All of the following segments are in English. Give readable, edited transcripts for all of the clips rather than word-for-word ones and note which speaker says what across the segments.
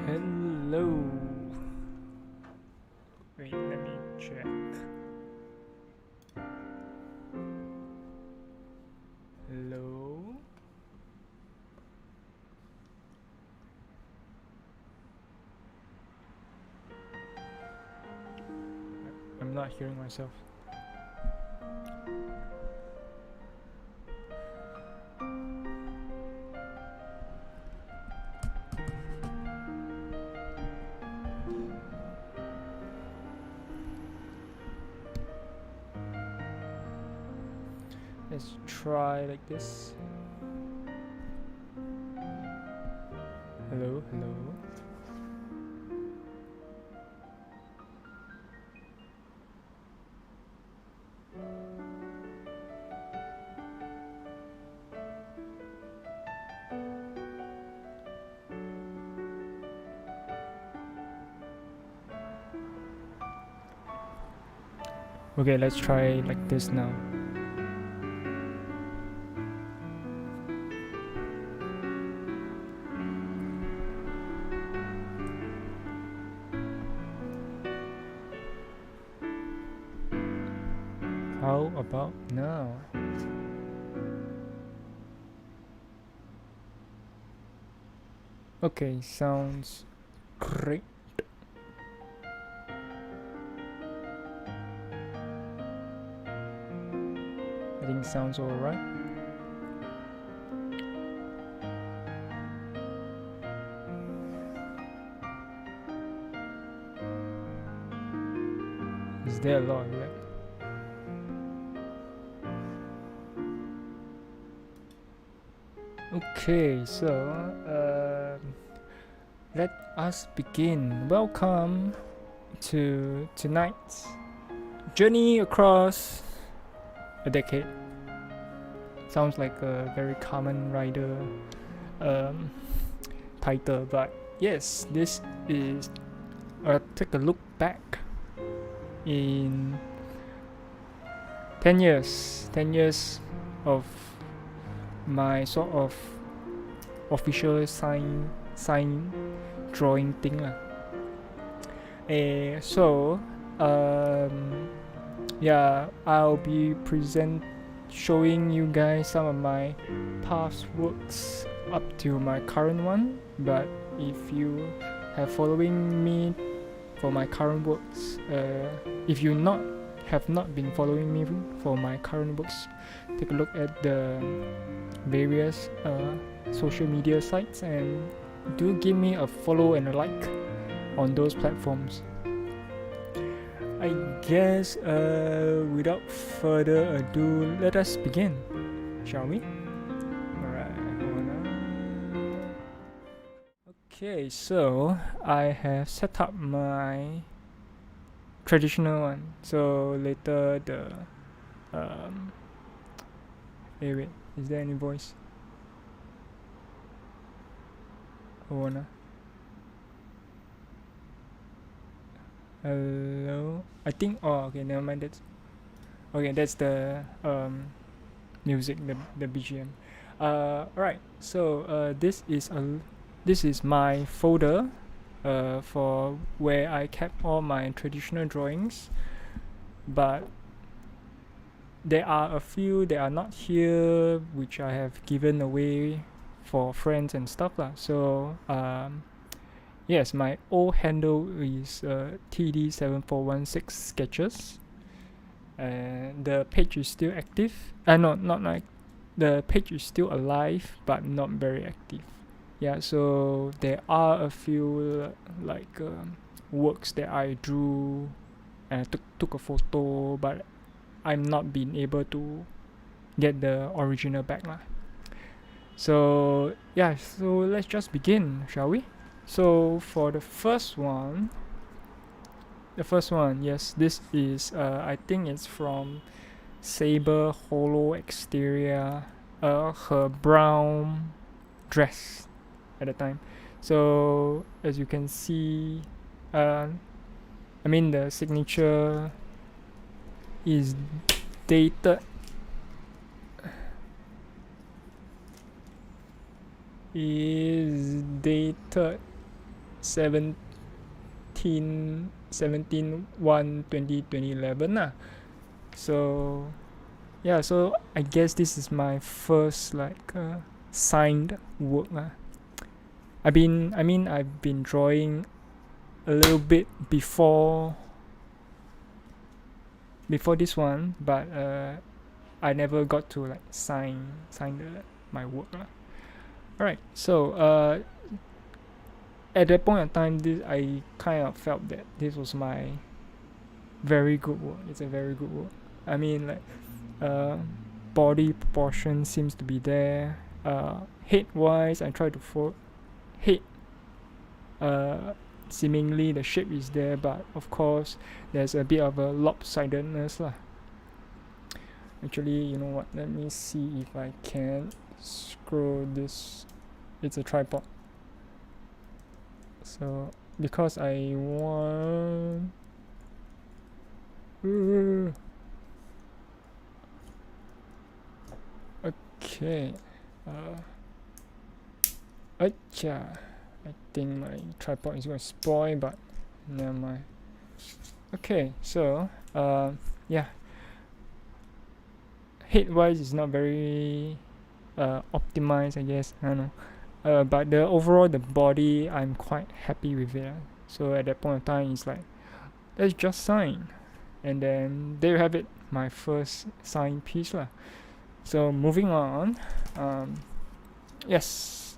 Speaker 1: Hello. Wait, let me check. Hello. I'm not hearing myself. Let's try like this. Hello, hello. Okay, let's try like this now. How about now? Okay, sounds great. I think sounds alright. Is there a lot of lag? Okay, so let us begin. Welcome to tonight's journey across a decade. Sounds like a very common rider title, but yes, this is take a look back in 10 years of my sort of official sign drawing thing lah. Yeah, I'll be showing you guys some of my past works up to my current one, but if you have following me for my current works, if you have not been following me for my current works, take a look at the various social media sites and do give me a follow and a like on those platforms. I guess without further ado, let us begin, shall we? Alright, okay, so I have set up my traditional one, so later the hey, wait, is there any voice? Hello? I think, okay, never mind, that's the music, the BGM. Alright, so this is my folder for where I kept all my traditional drawings, but there are a few that are not here, which I have given away for friends and stuff lah. So yes, my old handle is TD7416 sketches, and the page is still active. Not like the page is still alive, but not very active. Yeah, so there are a few like works that I drew and I took a photo, but I'm not being able to get the original back lah. So yeah, so let's just begin, shall we? So for the first one, yes, this is I think it's from Saber Hollow Exterior, her brown dress at the time. So as you can see, I mean the signature is dated is dated 2011 lah. So yeah, so I guess this is my first like signed work lah. I've been drawing a little bit before this one, but I never got to like sign my work lah. Alright, so at that point of time, I kind of felt that this was my very good work. It's a very good work. I mean, like body proportion seems to be there. Head wise, I try to head. Seemingly the shape is there, but of course there's a bit of a lopsidedness lah. Actually, you know what? Let me see if I can scroll this. It's a tripod. So because I want okay. I think my tripod is going to spoil, but never mind. Okay, so yeah, head wise is not very optimized, I guess. I don't know. But the overall, the body, I'm quite happy with it. So at that point of time, it's like, let's just sign. And then there you have it, my first signed piece lah. So moving on, yes,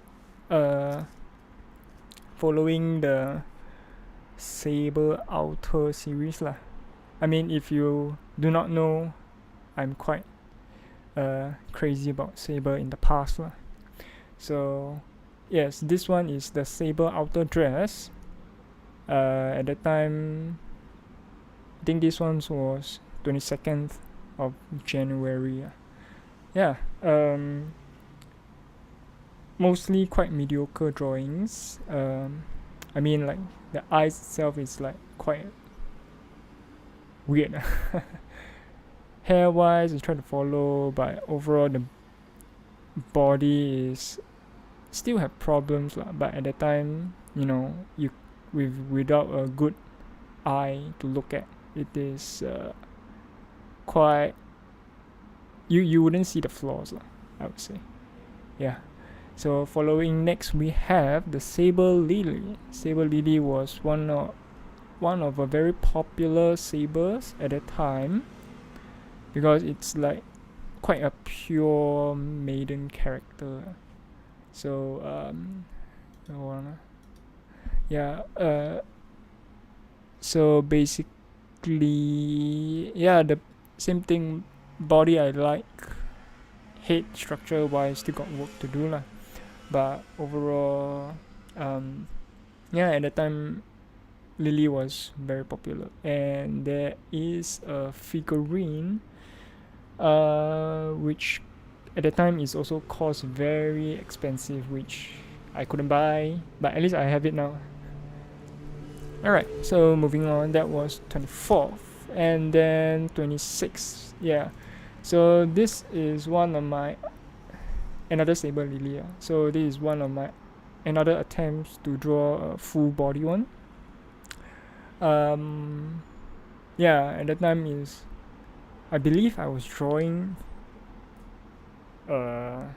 Speaker 1: following the Saber Outer series lah. I mean, if you do not know, I'm quite crazy about Saber in the past lah. So yes, this one is the Saber Outer dress. At the time, I think this one was 22nd of January. Yeah, mostly quite mediocre drawings. I mean, like the eyes itself is like quite weird. Hair wise, I try to follow, but overall the body is still have problems lah. But at the time, you know, without a good eye to look at, it is quite you wouldn't see the flaws lah, I would say. Yeah. So following next, we have the Saber Lily. Saber Lily was one of a very popular sabers at that time, because it's like quite a pure maiden character. So so basically, yeah, the same thing. Body I like, head structure wise still got work to do lah. But overall, yeah, at the time, Lily was very popular, and there is a figurine, which at the time is also cost very expensive, which I couldn't buy, but at least I have it now. Alright, so moving on, that was 24th, and then 26th, yeah. So this is one of my another Saber Lily. So this is one of my another attempts to draw a full body one. Yeah, at that time is, I believe I was drawing for,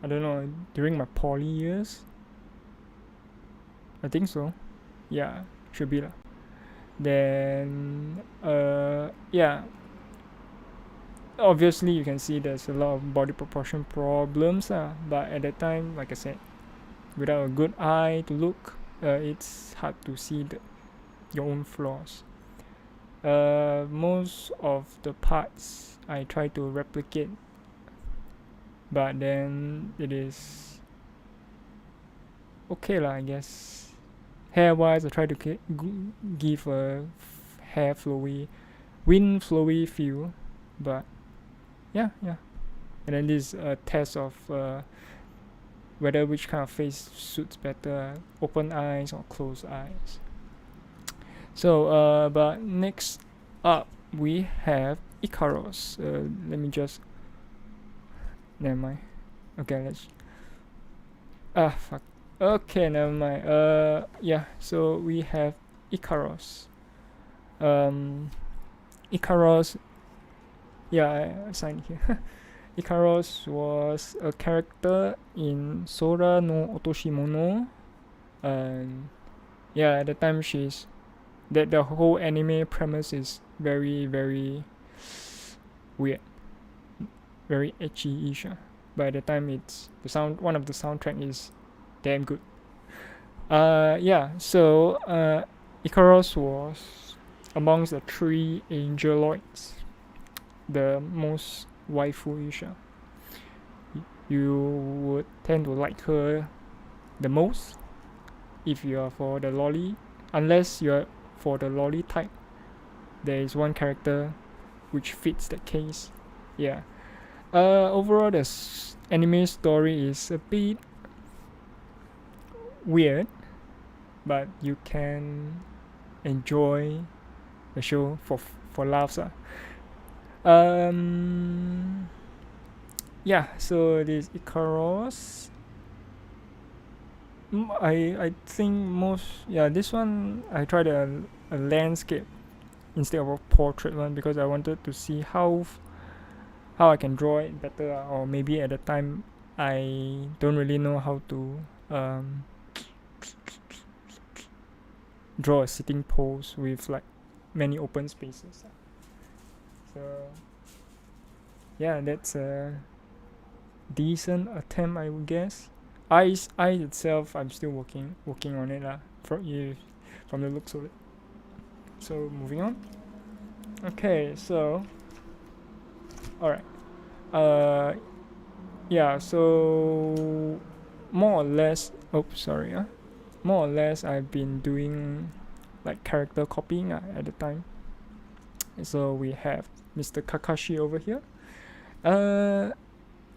Speaker 1: I don't know, during my poly years. I think so. Yeah, should be lah. Then yeah, obviously you can see there's a lot of body proportion problems, but at that time, like I said, without a good eye to look, it's hard to see your own flaws. Most of the parts I try to replicate but then it is okay lah, I guess. Hair wise, I try to give a hair flowy, wind flowy feel, but yeah. And then this a test of whether which kind of face suits better, open eyes or closed eyes. So but next up we have Icarus. Let me just, never mind. Okay, let's fuck. Okay, never mind. Yeah, so we have Icarus. Icarus, yeah, I signed here. Icarus was a character in Sora no Otoshimono, and yeah, at the time that the whole anime premise is very, very weird, very ecchi-ish. By the time it's one of the soundtrack is damn good. Yeah, so Icarus was amongst the 3 angeloids the most waifu-ish. You would tend to like her the most if you are for the lolly, unless you're for the lolly type. There is one character which fits that case. Yeah. Overall, the anime story is a bit weird, but you can enjoy the show for laughs. Yeah, so this Icarus, I think this one I tried a landscape instead of a portrait one, because I wanted to see how I can draw it better, or maybe at the time I don't really know how to draw a sitting pose with like many open spaces. So yeah, that's a decent attempt, I would guess. Eyes itself, I'm still working on it from the looks of it. So moving on. Okay, so alright. Yeah, so more or less I've been doing like character copying at the time. So we have Mr. Kakashi over here.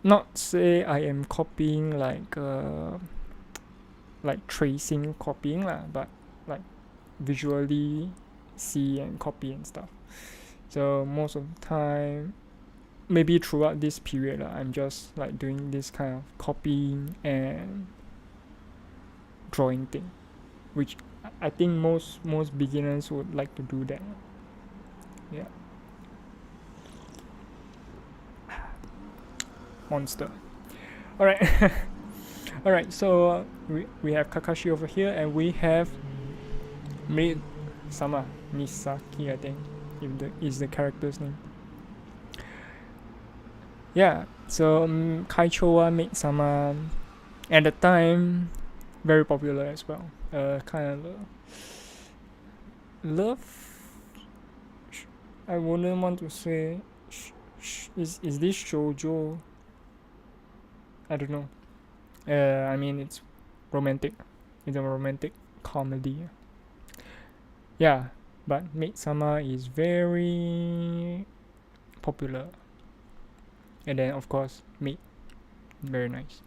Speaker 1: Not say I am copying like tracing copying lah, but like visually see and copy and stuff. So most of the time, maybe throughout this period, I'm just like doing this kind of copying and drawing thing, which I think most beginners would like to do that. Yeah. Monster. Alright. Alright, so we have Kakashi over here, and we have Maid-sama Misaki, I think, is the character's name. Yeah, so Kaicho wa Maid-sama at the time very popular as well. Kind of love. I wouldn't want to say. Is this shoujo? I don't know. I mean, it's romantic. It's a romantic comedy. Yeah, but Maid-sama is very popular. And then of course Maid, very nice.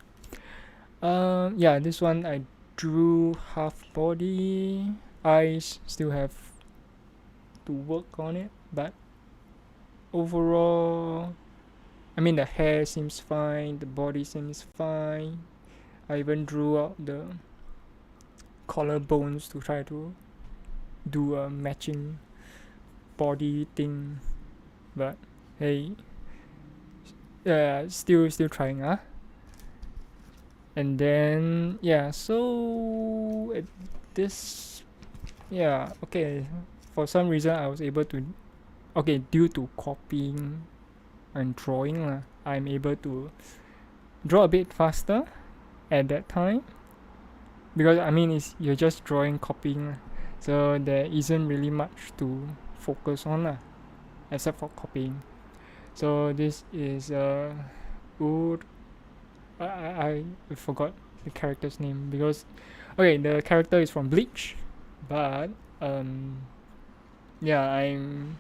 Speaker 1: Yeah, this one I drew half body. Eyes still have to work on it, but overall, I mean, the hair seems fine, the body seems fine. I even drew out the collarbones to try to do a matching body thing, but hey, still trying. And then so okay, for some reason I was able to, due to copying and drawing, I'm able to draw a bit faster at that time, because I mean you're just drawing, copying, so there isn't really much to focus on except for copying. So this is I forgot the character's name because okay, the character is from Bleach, but yeah, I'm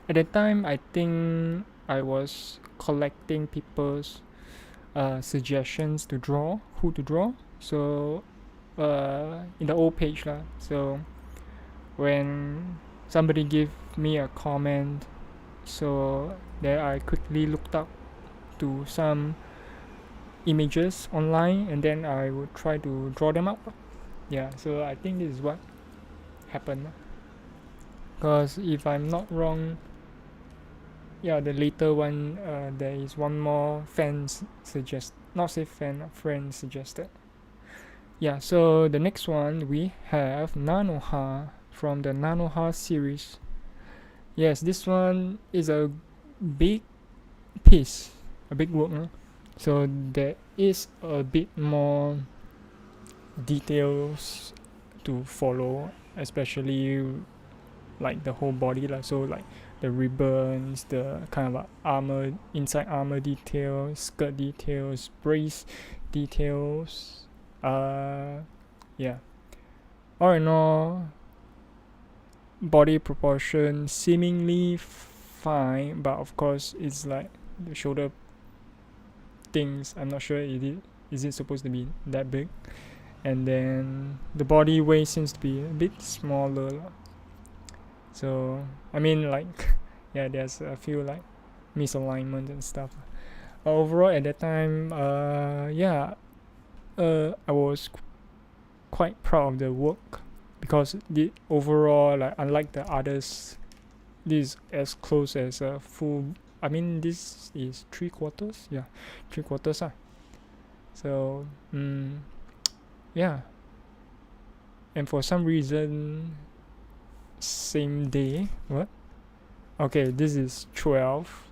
Speaker 1: at that time I think I was collecting people's suggestions to draw, who to draw. So in the old page lah. So when somebody give me a comment, so there I quickly looked up to some images online and then I would try to draw them up. Yeah, so I think this is what happened. Because if I'm not wrong, yeah, the later one, there is one more fans suggest, not say fan, friend suggested. Yeah, so the next one we have Nanoha from the Nanoha series. Yes, this one is a big piece, a big work. No? So there is a bit more details to follow, especially like the whole body lah. So like the ribbons, the kind of armor, inside armor details, skirt details, brace details. Yeah. All in all, body proportion seemingly fine, but of course it's like the shoulder things. I'm not sure is it supposed to be that big, and then the body weight seems to be a bit smaller. So I mean like yeah, there's a few like misalignment and stuff. Overall at that time, I was quite proud of the work because the overall, like unlike the others, this is as close as a full. I mean this is 3/4. Yeah, 3/4. So yeah, and for some reason same day, what? Okay, this is 12.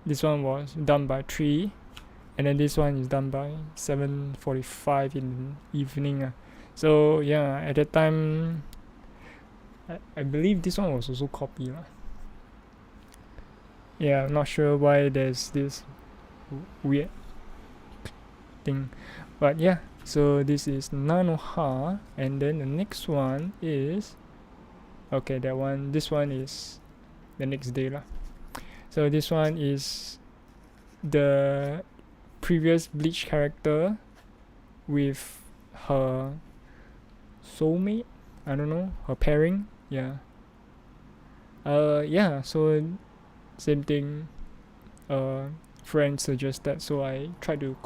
Speaker 1: This one was done by 3, and then this one is done by 7:45 in the evening. So yeah, at that time I believe this one was also copy. Yeah, I'm not sure why there's this weird thing, but yeah, so this is Nanoha, and then the next one is okay, this one is the next day lah. So this one is the previous Bleach character with her soulmate, I don't know, her pairing. Yeah, so same thing, friend suggested, so I tried to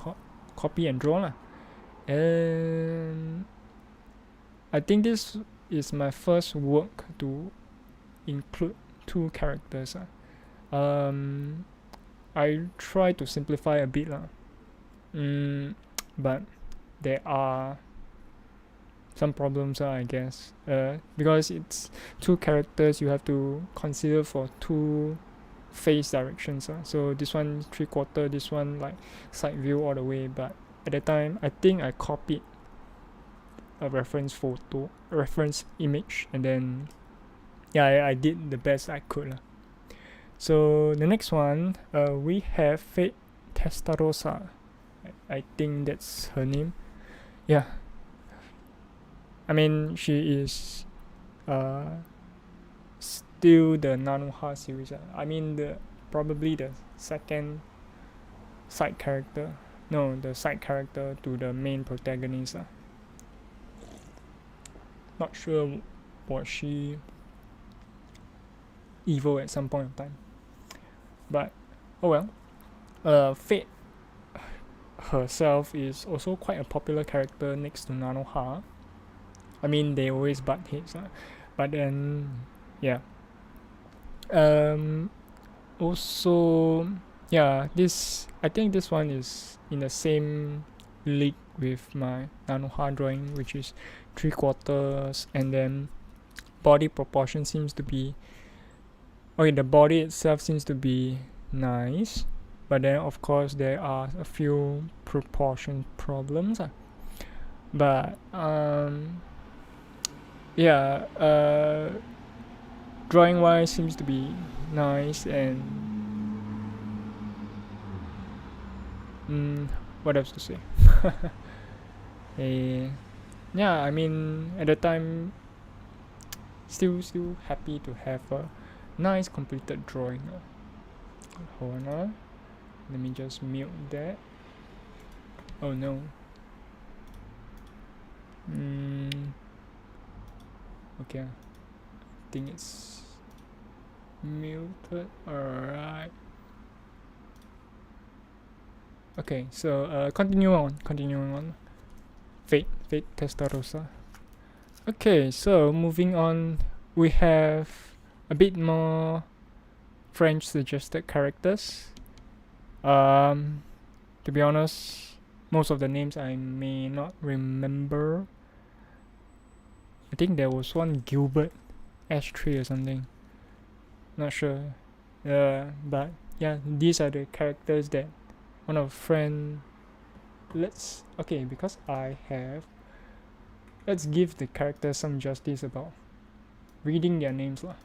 Speaker 1: copy and draw lah. And I think this is my first work to include 2 characters. I try to simplify a bit lah. But there are some problems, I guess. Because it's 2 characters, you have to consider for 2 face directions. So this one 3/4, this one like side view all the way. But at the time, I think I copied a reference image, and then yeah, I did the best I could lah. So the next one, we have Fate Testarossa. I think that's her name. Yeah, I mean she is still the Nanoha series. I mean probably the second side character. No, the side character to the main protagonist. Not sure was she evil at some point of time, but oh well. Fate herself is also quite a popular character next to Nanoha. I mean they always butt heads, but then yeah. Also yeah, I think this one is in the same league with my Nanoha drawing, which is 3/4, and then body proportion seems to be okay. The body itself seems to be nice, but then of course there are a few proportion problems. But yeah, drawing wise seems to be nice, and what else to say? Yeah, I mean at the time still happy to have a nice completed drawing. Hold on, let me just mute that. Oh no. Okay, I think it's muted. Alright. Okay, so continuing on. Fate Testarossa. Okay, so moving on, we have a bit more French suggested characters. To be honest, most of the names I may not remember. I think there was one Gilbert Ashtray or something. Not sure. But yeah, these are the characters that one of friend. Let's give the characters some justice about reading their names lah.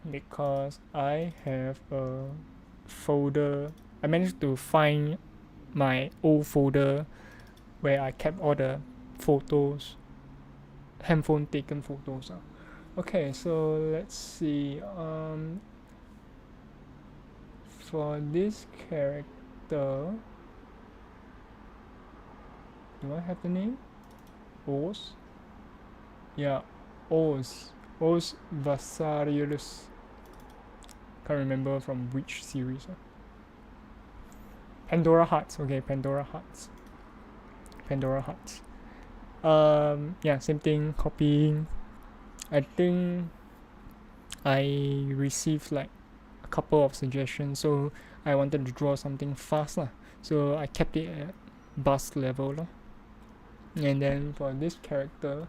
Speaker 1: Because I have a folder. I managed to find my old folder where I kept all the photos, handphone taken photos. Okay, so let's see. For this character, do I have the name? Oz? Yeah, Oz Vasarius. Can't remember from which series. Pandora Hearts. Okay, Pandora Hearts. Yeah, same thing, copying. I think I received like a couple of suggestions, so I wanted to draw something fast lah. So I kept it at bust level lah. And then for this character,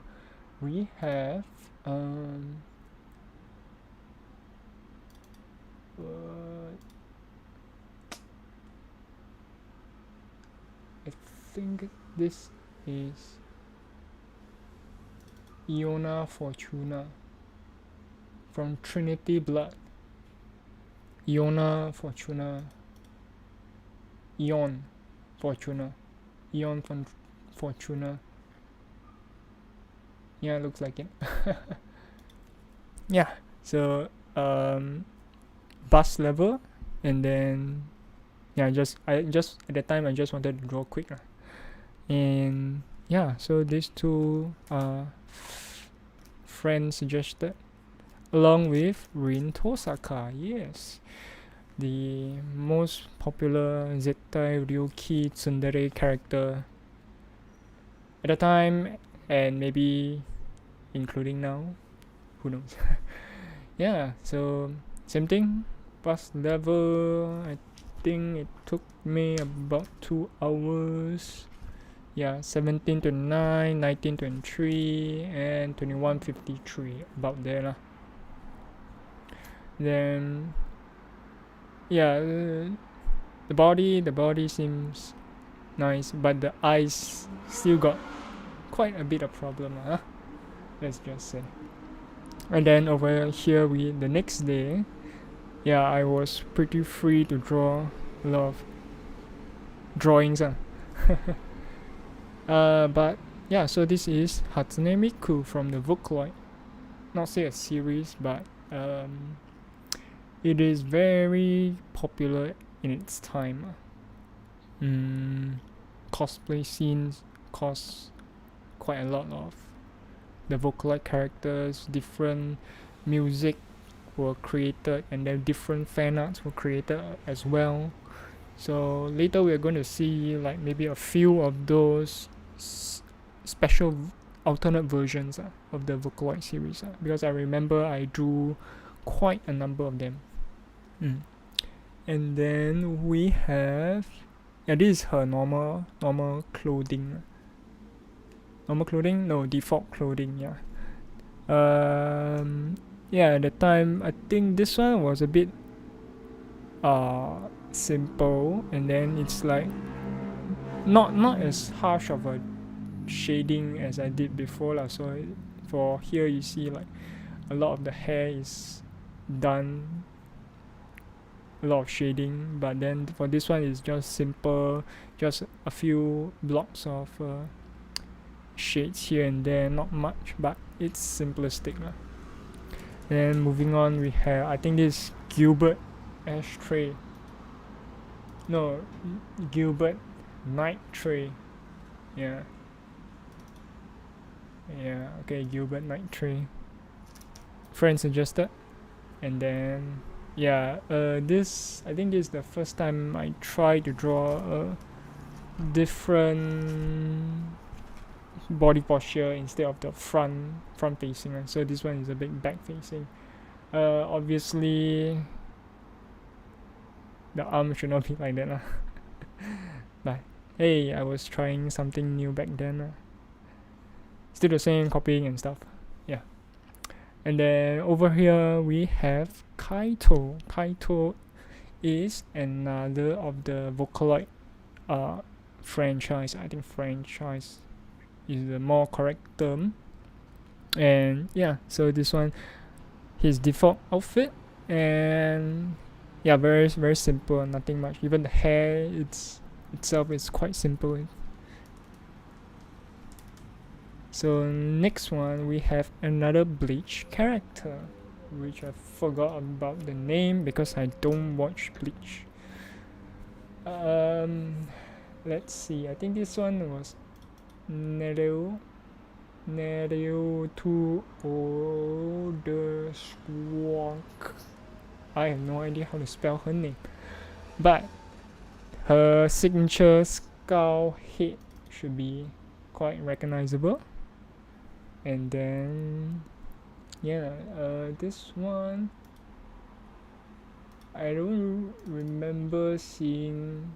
Speaker 1: we have I think this is Iona Fortuna from Trinity Blood. Ion Fortuna. Yeah, looks like it. Yeah, so bust level, and then yeah, I just at the time I just wanted to draw quick. And yeah, so these two friends suggested, along with Rin Tosaka. Yes, the most popular Zettai Ryuki tsundere character at the time, and maybe including now, who knows. Yeah, so same thing, past level. I think it took me about 2 hours. Yeah, 17:29, 19:23, and 21:53, about there lah. Then yeah, the body seems nice, but the eyes still got quite a bit of problem, let's just say. And then over here, the next day, yeah, I was pretty free to draw a lot of drawings. But yeah, so this is Hatsune Miku from the Vocaloid. Not say a series, but it is very popular in its time. Cosplay scenes cost quite a lot of the Vocaloid characters. Different music were created, and then different fan arts were created as well. So later we are going to see like maybe a few of those special alternate versions of the Vocaloid series, because I remember I drew quite a number of them. And then we have, this is her normal clothing. Default clothing. At the time I think this one was a bit simple, and then it's like not as harsh of a shading as I did before lah. So for here you see like a lot of the hair is done a lot of shading, but then for this one it's just simple, just a few blocks of shades here and there, not much, but it's simplistic lah. Then moving on, we have, I think this Gilbert ashtray, no, Gilbert night tray, yeah, okay, Gilbert night tray, friend suggested. And then this, I think this is the first time I try to draw a different body posture instead of the front facing one. So this one is a bit back facing. Obviously the arm should not be like that lah. But hey, I was trying something new back then. Still the same, copying and stuff. Yeah. And then over here we have Kaito. Kaito is another of the Vocaloid franchise. I think franchise is the more correct term. And yeah, so this one, his default outfit, and yeah, very very simple, nothing much. Even the hair itself is quite simple. So next one we have another Bleach character, which I forgot about the name because I don't watch Bleach. Let's see, I think this one was Nereu to Older Squawk. I have no idea how to spell her name, but her signature skull head should be quite recognizable. And then this one I don't remember seeing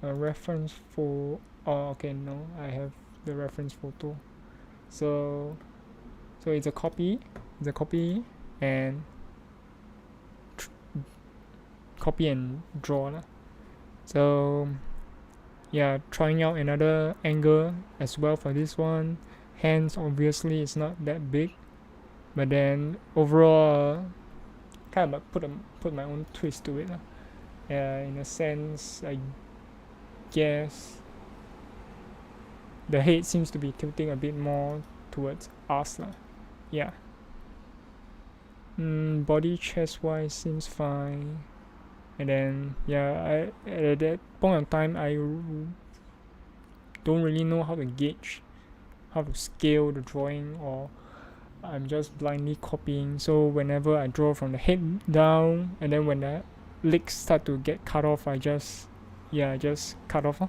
Speaker 1: a reference for. Oh, okay, no, I have the reference photo. So it's a copy and copy and draw lah. So yeah, trying out another angle as well for this one. Hands obviously is not that big, but then overall kind of put my own twist to it lah. In a sense, I guess the head seems to be tilting a bit more towards us lah. Yeah. Body chest wise seems fine. And then yeah, at that point of time I don't really know how to gauge, how to scale the drawing, or I'm just blindly copying. So whenever I draw from the head down, and then when the legs start to get cut off, I just cut off.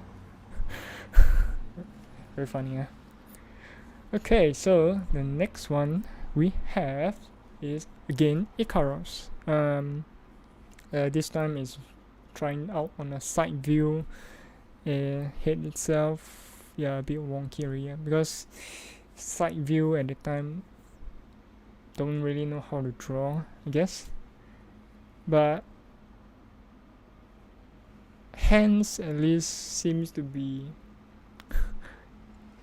Speaker 1: Very funny, huh? Okay, so the next one we have is again Icarus. This time is trying out on a side view. Head itself, a bit wonky because side view at the time don't really know how to draw, I guess. But hands at least seems to be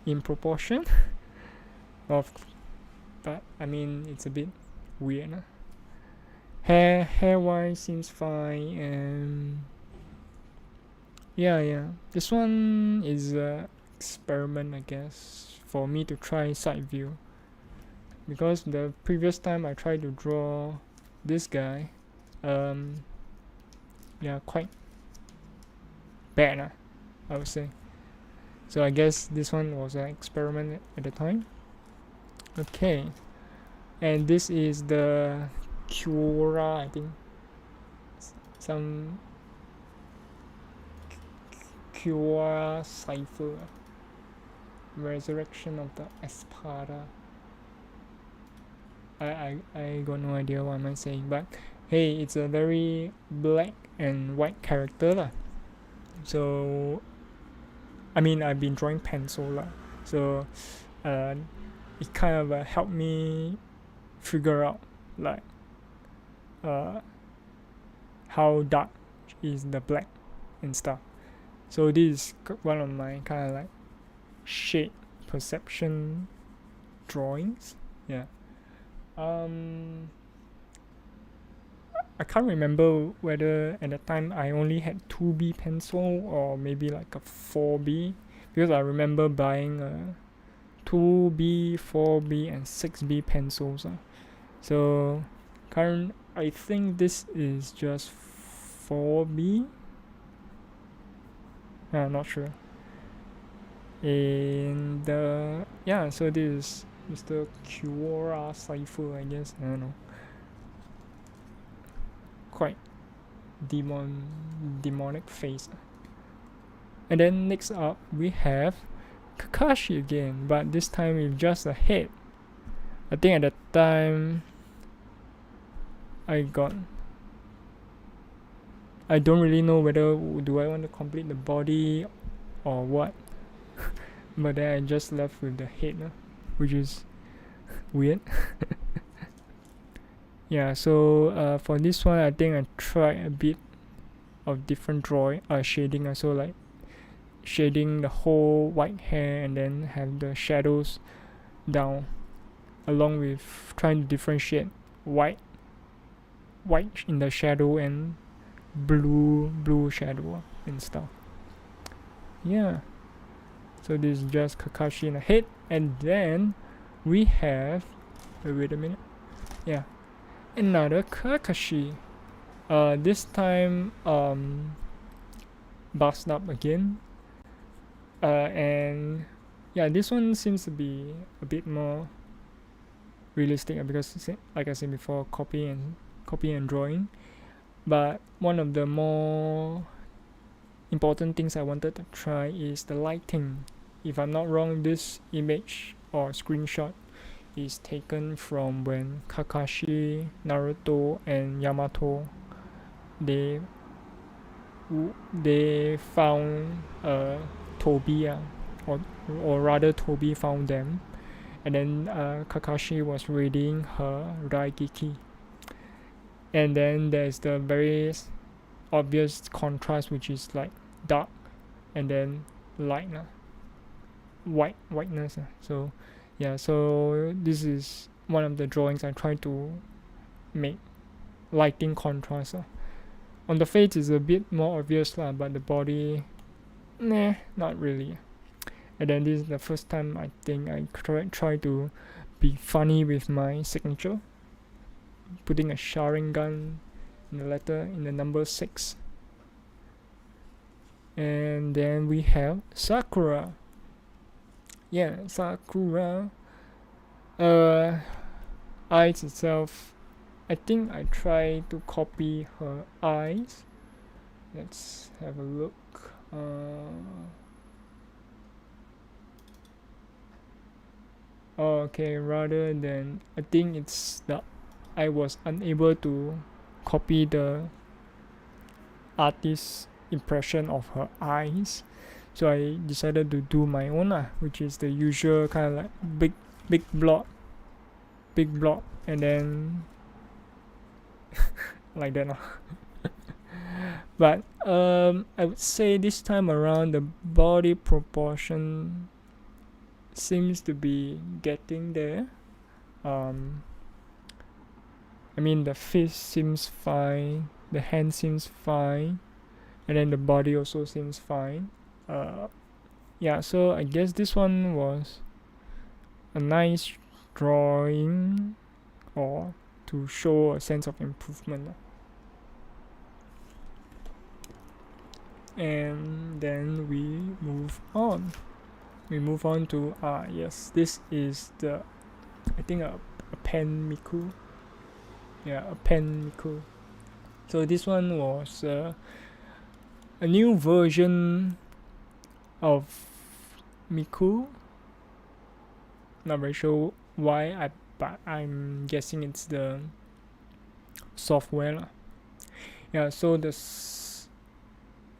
Speaker 1: in proportion of, but I mean it's a bit weird. Hair wise seems fine, and yeah, this one is a experiment, I guess, for me to try side view, because the previous time I tried to draw this guy, quite bad, I would say. So I guess this one was an experiment at the time. Okay, and this is the Cura, I think, some Cura cipher, Resurrection of the Espada. I got no idea what am I saying, but hey, it's a very black and white character lah. So I mean, I've been drawing pencil lah, so it kind of helped me figure out like how dark is the black and stuff. So this is one of my kind of like shade perception drawings. Yeah. I can't remember whether at the time I only had 2B pencil or maybe like a 4B, because I remember buying a 2B, 4B, and 6B pencils. So I think this is just 4B. I'm not sure. And yeah, so this is Mr. Kiora Cipher, I guess. I don't know. Quite demonic face. And then next up we have Kakashi again, but this time with just a head. I think at that time I don't really know whether do I want to complete the body or what. But then I just left with the head, which is weird. Yeah, so for this one I think I tried a bit of different shading, so like shading the whole white hair and then have the shadows down, along with trying to differentiate white in the shadow and blue shadow and stuff. Yeah, so this is just Kakashi in the head. And then we have wait a minute, yeah, another Kakashi, this time bust up again, and yeah, this one seems to be a bit more realistic because, like I said before, copy and drawing. But one of the more important things I wanted to try is the lighting. If I'm not wrong, this image or screenshot is taken from when Kakashi, Naruto, and Yamato they found Toby, or rather Toby found them, and then Kakashi was reading her Raigeki. And then there's the very obvious contrast, which is like dark and then light, whiteness. So yeah, so this is one of the drawings I try to make lighting contrast. On the face is a bit more obvious, but the body, not really. And then this is the first time I think I try to be funny with my signature, putting a Sharingan in the letter, in the number 6. And then we have Sakura. Yeah, Sakura. Eyes itself, I think I try to copy her eyes. Let's have a look. Okay, rather than, I think it's the I was unable to copy the artist's impression of her eyes, so I decided to do my own, which is the usual kind of like big blob, and then like that. But I would say this time around the body proportion seems to be getting there. I mean, the face seems fine, the hand seems fine, and then the body also seems fine. Yeah, so I guess this one was a nice drawing, or to show a sense of improvement. And then we move on. To yes, this is I think a pen Miku. Yeah, a pen Miku. So this one was a new version of Miku. Not very sure why, but I'm guessing it's the software. Yeah, so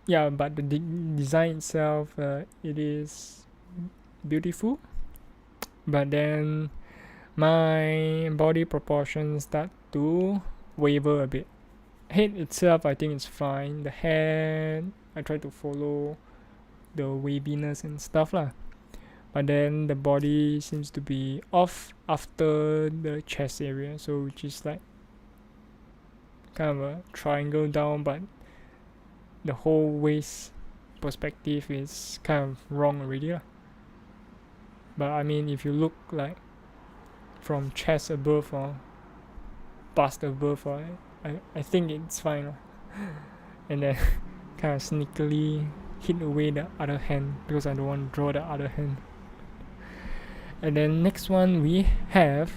Speaker 1: but the design itself, it is beautiful, but then my body proportions start to waver a bit. Head itself, I think it's fine. The head, I try to follow the waviness and stuff lah. But then the body seems to be off after the chest area, so which is like kind of a triangle down, but the whole waist perspective is kind of wrong already. But I mean, if you look like from chest above or bust above, I think it's fine. And then kind of sneakily hit away the other hand because I don't want to draw the other hand. And then next one we have,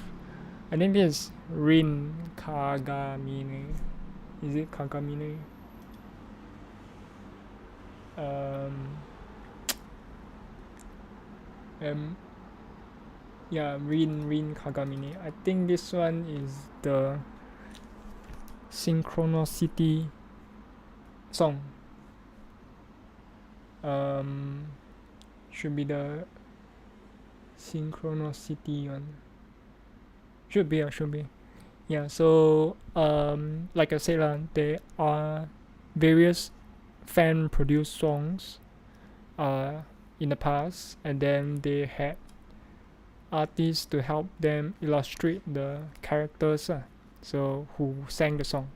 Speaker 1: I think this is Rin Kagamine. Is it Kagamine? Yeah, Rin Kagamine. I think this one is the Synchronicity song. Should be the Synchronicity one. Should be. Yeah, so like I said, there are various fan produced songs in the past, and then they had artists to help them illustrate the characters, so who sang the song.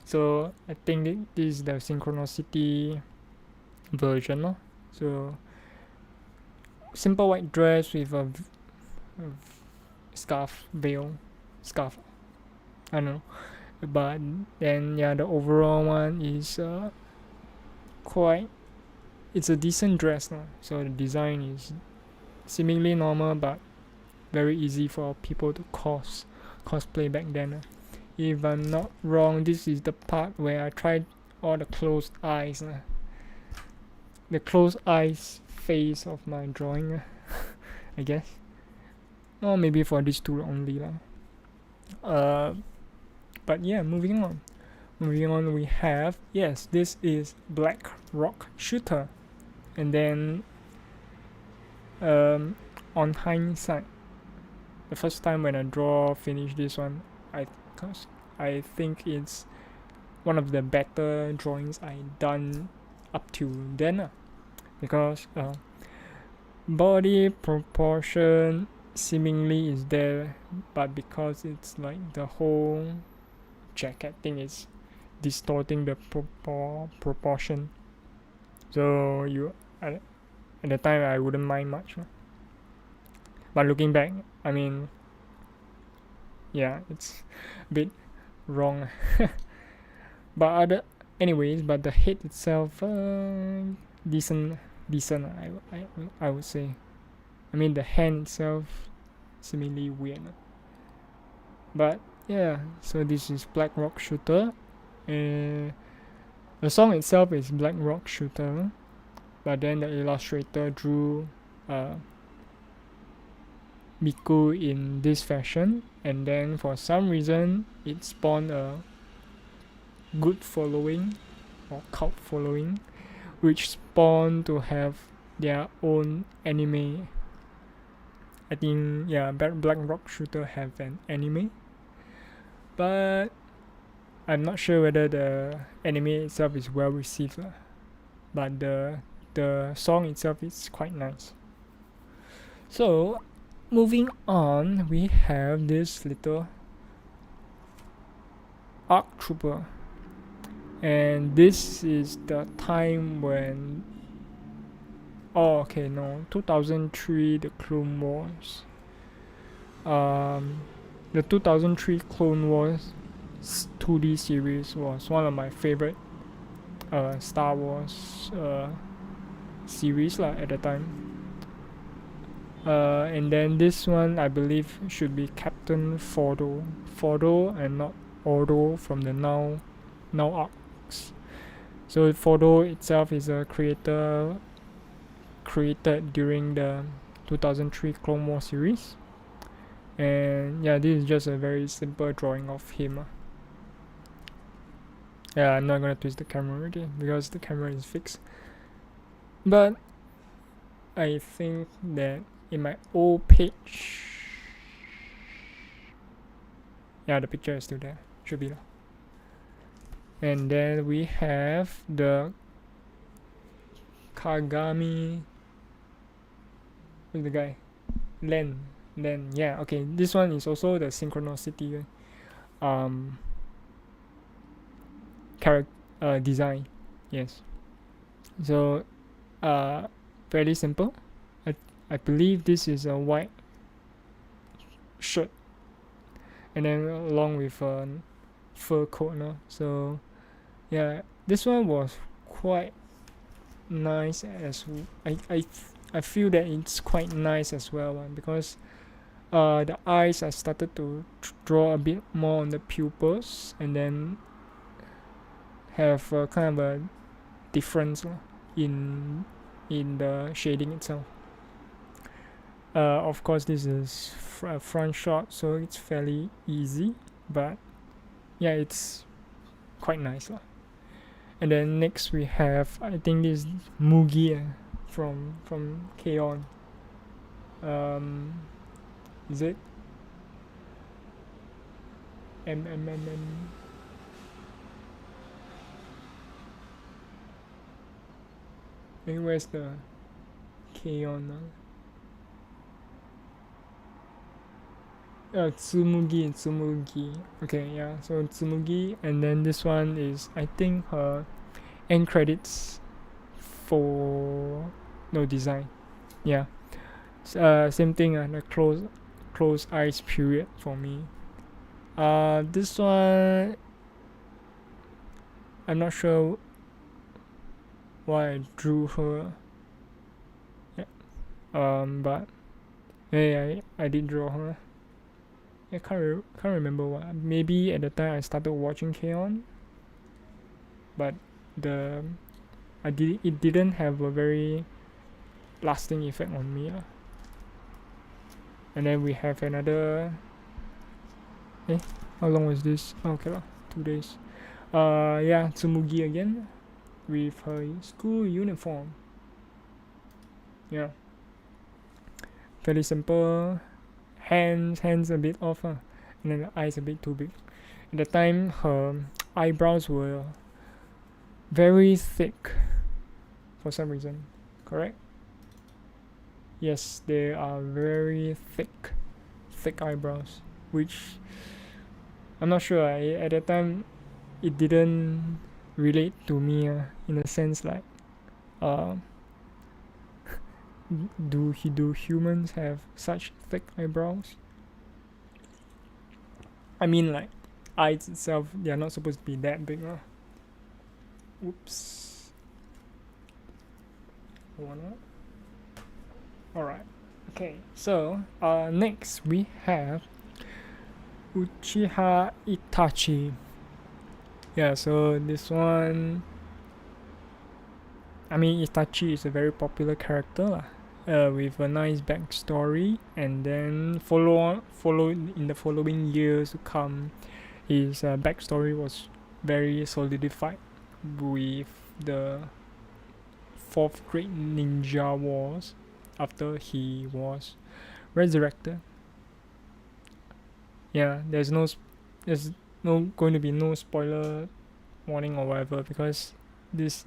Speaker 1: So I think this is the Synchronicity version. So simple white dress with a scarf, I don't know, but then the overall one is it's a decent dress now. So the design is seemingly normal, but very easy for people to cosplay back then. If I'm not wrong, this is the part where I tried all the closed eyes. The closed eyes phase of my drawing, I guess. Or maybe for these two only. But yeah, moving on. We have, yes, this is Black Rock Shooter. And then on hindsight, the first time when I finish this one, I think it's one of the better drawings I done up to then, because body proportion seemingly is there, but because it's like the whole jacket thing is distorting the proportion, so at the time I wouldn't mind much, but looking back, I mean, yeah, it's a bit wrong. But the head itself, decent. I would say. I mean, the hand itself seemingly weird. But yeah, so this is Black Rock Shooter. The song itself is Black Rock Shooter, but then the illustrator drew Miku in this fashion, and then for some reason it spawned a good following or cult following, which spawned to have their own anime. I think Black Rock Shooter have an anime, but I'm not sure whether the anime itself is well received, but the song itself is quite nice. So moving on, we have this little ARC Trooper, and this is the time when 2003, the Clone Wars. The 2003 Clone Wars 2D series was one of my favorite Star Wars series at the time. And then this one, I believe, should be Captain Fordo and not Ordo from the now arcs. So Fordo itself is a creator created during the 2003 Clone Wars series, and this is just a very simple drawing of him. I'm not gonna twist the camera already because the camera is fixed, but I think that in my old page, the picture is still there, should be. And then we have the Kagami. Who's the guy? Len. Okay, this one is also the Synchronicity. character design. Yes. So fairly simple. I believe this is a white shirt, and then along with a fur coat, no? So yeah, this one was quite nice I feel that it's quite nice as well, because the eyes I started to draw a bit more on the pupils, and then have a kind of a difference in the shading itself. Of course, this is a front shot, so it's fairly easy, but yeah, it's quite nice lah. And then next we have, I think this Mugi from K-On. Is it M. Hey, where's the K-On? Tsumugi. Okay, yeah. So Tsumugi, and then this one is, I think, her end credits for no design. Yeah. Same thing. The close eyes period for me. This one, I'm not sure why I drew her. Yeah. But yeah, I did draw her. I can't remember why. Maybe at the time I started watching K-On, but it didn't have a very lasting effect on me. And then we have another. How long was this? Okay lah, 2 days. Yeah, Tsumugi again with her school uniform. Yeah, fairly simple. Hands a bit off, and then the eyes a bit too big. At the time, her eyebrows were very thick for some reason. Correct? Yes, they are very thick eyebrows, which I'm not sure. At that time, it didn't relate to me in a sense like, do humans have such thick eyebrows? I mean, like, eyes itself, they are not supposed to be that big. Oops. Alright. Okay, so next we have Uchiha Itachi. Yeah, so this one, I mean, Itachi is a very popular character with a nice backstory, and then follow in the following years to come, his backstory was very solidified with the 4th Great Ninja Wars after he was resurrected. Yeah, there's no going to be no spoiler warning or whatever, because this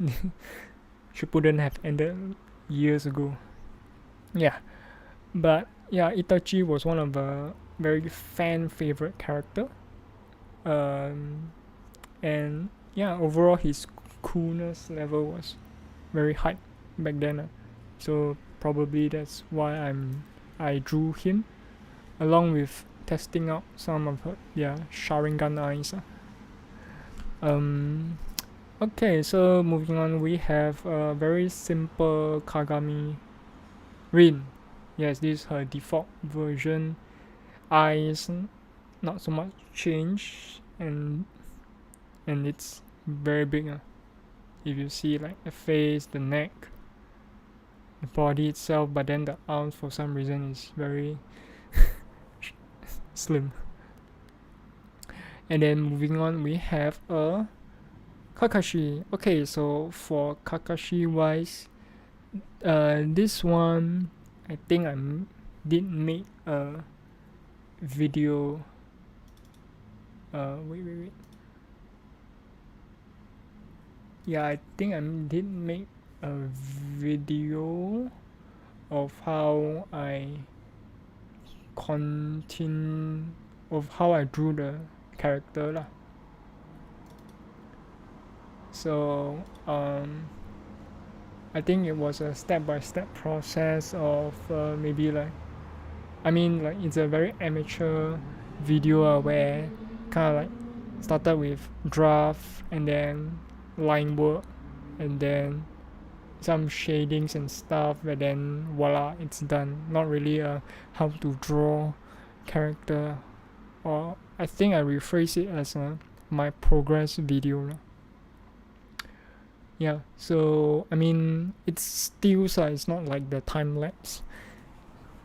Speaker 1: Shippuden have ended years ago. Yeah, but yeah, Itachi was one of the very fan favorite character. And yeah, overall his coolness level was very high back then. So probably that's why I drew him, along with testing out some of her Sharingan eyes. Okay, so moving on, we have a very simple Kagami Rin. Yes, this is her default version. Eyes not so much change, and it's very big. If you see, like, the face, the neck, the body itself, but then the arms for some reason is very slim. And then moving on, we have a Kakashi. Okay, so for Kakashi wise, this one, I think I did make a video. Wait. Yeah, I think I did make a video of how I drew the character lah. So I think it was a step-by-step process of maybe like, I mean, like it's a very amateur video where kind of like started with draft and then line work and then some shadings and stuff, and then voila, it's done. Not really how to draw character, or I think I rephrase it as my progress video. Yeah, so I mean it's still it's not like the time lapse,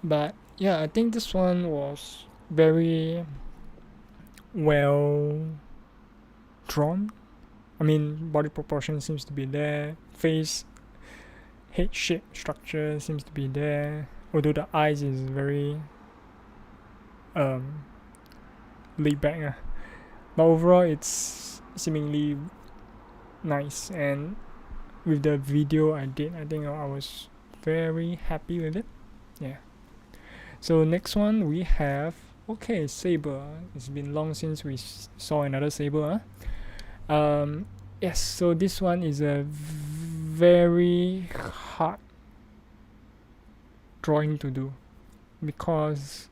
Speaker 1: but yeah, I think this one was very well drawn. I mean, body proportion seems to be there, face head shape structure seems to be there, although the eyes is very laid back, but overall it's seemingly nice. And with the video I did, I think I was very happy with it. Yeah. So next one we have, okay, saber. It's been long since we saw another saber. Yes, so this one is a very hard drawing to do because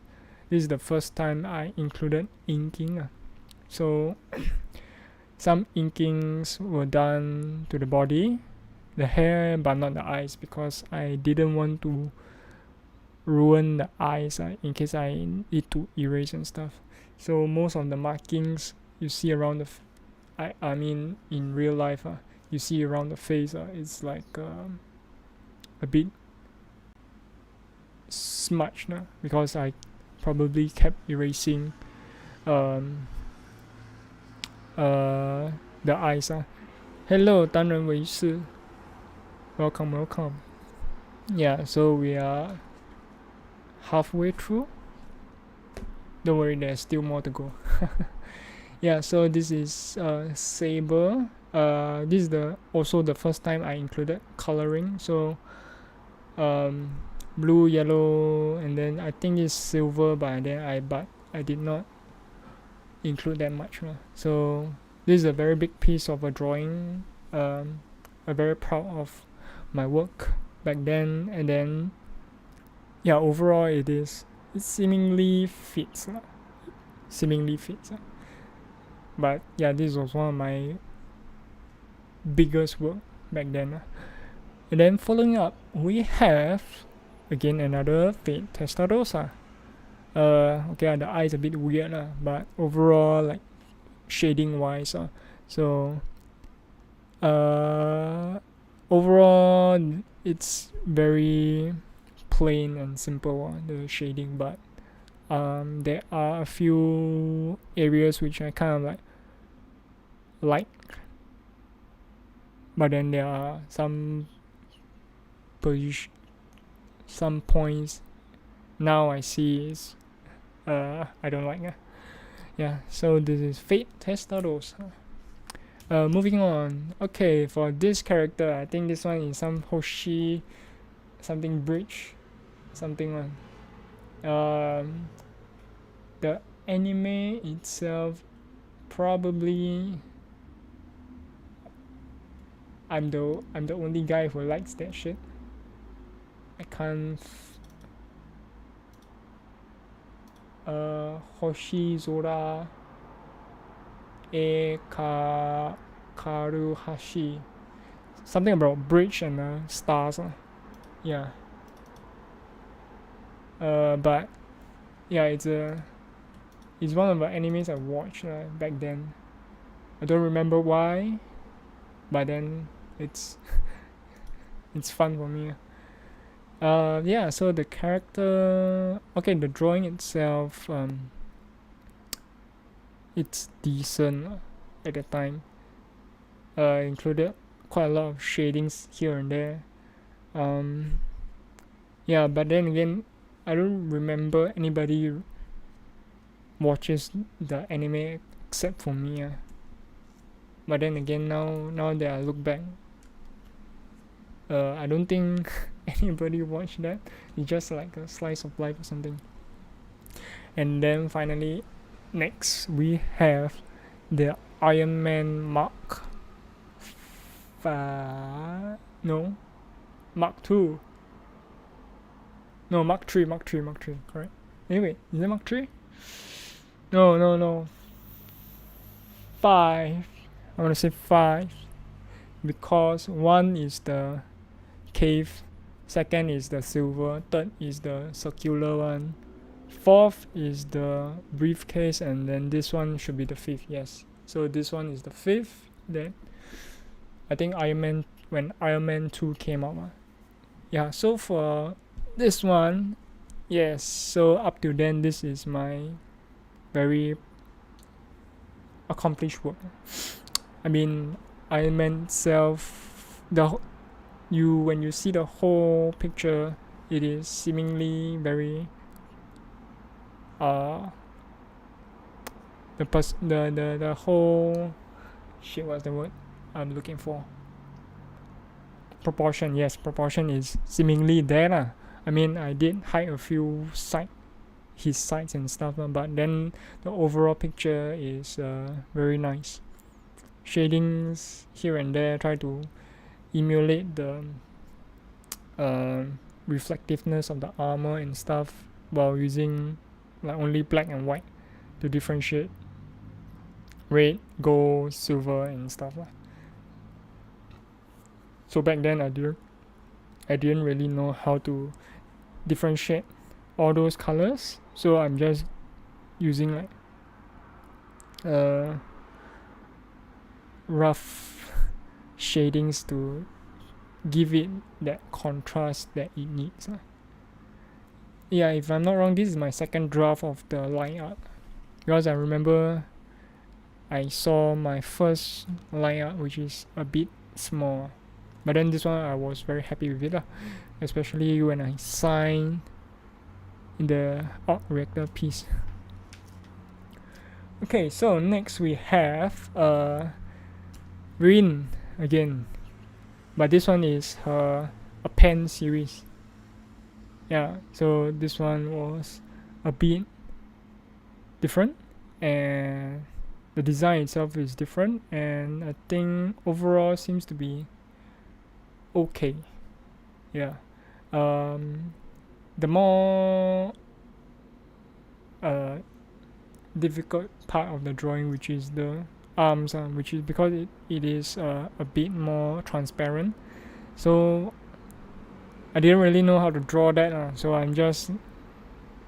Speaker 1: this is the first time I included inking. So some inkings were done to the body, the hair, but not the eyes, because I didn't want to ruin the eyes in case I need to erase and stuff. So most of the markings you see around the I mean in real life you see around the face it's like a bit smudged because I probably kept erasing the eyes. Hello, 单人为师. Welcome. Yeah, so we are halfway through. Don't worry, there's still more to go. Yeah, so this is saber. This is also the first time I included coloring. So blue, yellow, and then I think it's silver, but I did not include that much. So this is a very big piece of a drawing. I'm very proud of my work back then, and then yeah, overall it seemingly fits. But yeah, this was one of my biggest work back then. And then following up, we have again another Fate Testarossa. Okay, the eye is a bit weird, but overall, like shading wise, so overall it's very plain and simple, the shading, but there are a few areas which I kind of like, but then there are some points now I see is I don't like. Yeah, so this is Fate Testarossa. Moving on. Okay, for this character, I think this one is some Hoshi something bridge something one. The anime itself, probably I'm the only guy who likes that shit. I can't Hoshi Zora E Karuhashi, something about bridge and stars. Yeah. But yeah, it's one of the animes I watched back then. I don't remember why, but then it's it's fun for me. Yeah, so the character, okay, the drawing itself, it's decent at the time. Included quite a lot of shadings here and there. Yeah, but then again, I don't remember anybody watches the anime except for me. But then again, now that I look back, I don't think anybody watched that. It's just like a slice of life or something. And then finally, next we have the Iron Man Mark No, Mark 2. No, Mark 3, correct. Anyway, is it Mark 3? No. 5. I want to say 5 because 1 is the cave, second is the silver, third is the circular one, fourth is the briefcase, and then this one should be the fifth. Yes, so this one is the fifth. Then I think when Iron Man 2 came out. Yeah, so for this one, yes, so up to then this is my very accomplished work. I mean, Iron Man itself, when you see the whole picture, it is seemingly very the whole shit, what's the word I'm looking for? Proportion. Yes, proportion is seemingly there lah. I mean, I did hide a few his sides and stuff, but then the overall picture is very nice. Shadings here and there try to emulate the reflectiveness of the armor and stuff while using like only black and white to differentiate red, gold, silver and stuff lah. So back then I didn't really know how to differentiate all those colors, so I'm just using like rough shadings to give it that contrast that it needs. Yeah, if I'm not wrong, this is my second draft of the line art, because I remember I saw my first line art which is a bit small, but then this one I was very happy with it, especially when I signed in the art reactor piece. Okay, so next we have Rin again, but this one is a pen series. Yeah, so this one was a bit different and the design itself is different, and I think overall seems to be okay. Yeah, the more difficult part of the drawing, which is the arms, which is because it is a bit more transparent, so I didn't really know how to draw that, so I'm just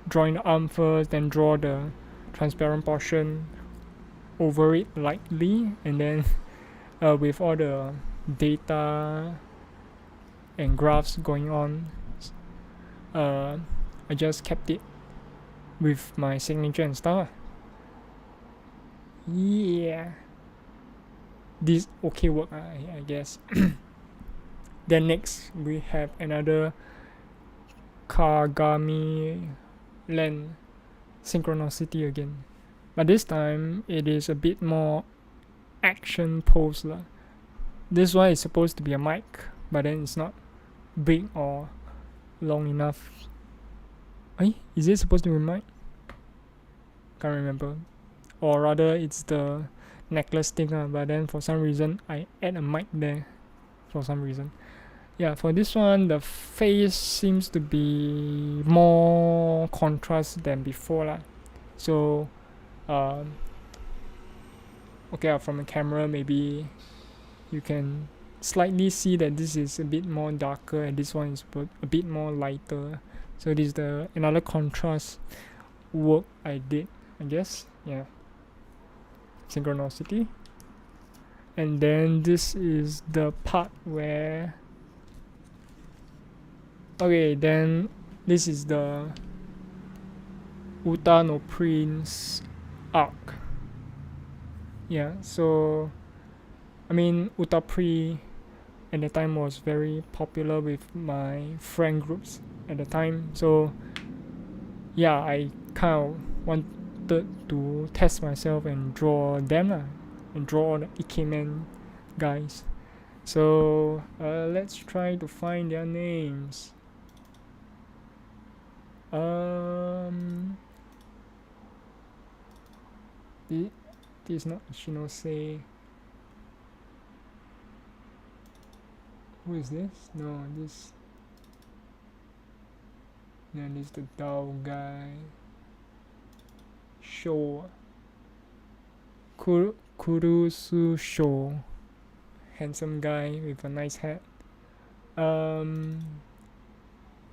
Speaker 1: drawing the arm first, then draw the transparent portion over it lightly, and then with all the data and graphs going on, I just kept it with my signature and stuff. Yeah, this okay work, I guess. Then next we have another Kagami Land Synchronicity again, but this time it is a bit more action pose lah. This one is supposed to be a mic, but then it's not big or long enough. Is it supposed to be a mic? Can't remember. Or rather it's the necklace thing, but then for some reason I add a mic there for some reason. Yeah, for this one the face seems to be more contrast than before lah. So okay, from the camera maybe you can slightly see that this is a bit more darker and this one is a bit more lighter. So this is another contrast work I did, I guess. Yeah, synchronicity. And then this is the part where then this is the Uta no Prince arc. Yeah, so I mean Uta Pri at the time was very popular with my friend groups at the time, so yeah, I kind of wanted to test myself and draw them and draw all the Ikemen guys. So let's try to find their names. This is not Shinose. Who is this? No, this. Then this the Dao guy. Show. Kurusu Show. Handsome guy with a nice hat.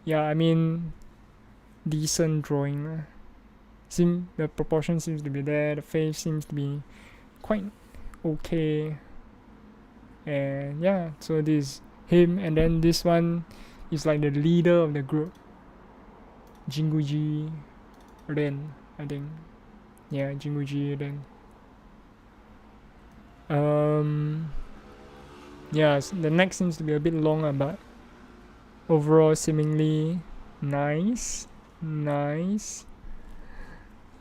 Speaker 1: Yeah, I mean, decent drawing. The proportion seems to be there. The face seems to be quite okay. And yeah, so this is him, and then this one is like the leader of the group. Jinguji Ren, I think. Yeah, Jinguji Ren. Yeah, so the neck seems to be a bit longer, but overall seemingly nice. And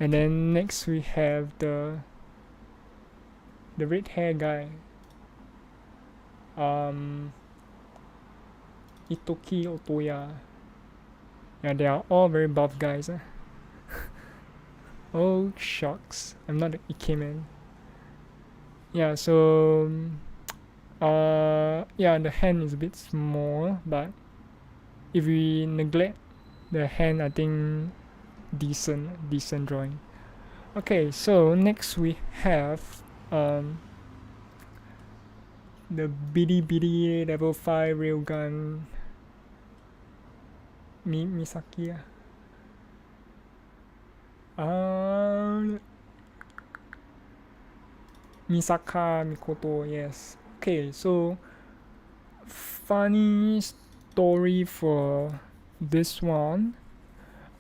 Speaker 1: then next we have the red hair guy. Itoki Otoya. Yeah, they are all very buff guys. Oh shucks, I'm not an Ikemen. Yeah, so yeah, the hand is a bit small, but if we neglect the hand, I think decent drawing. Okay, so next we have the bitty level 5 railgun Misaki. Misaka Mikoto, yes. Okay, so funny story for this one.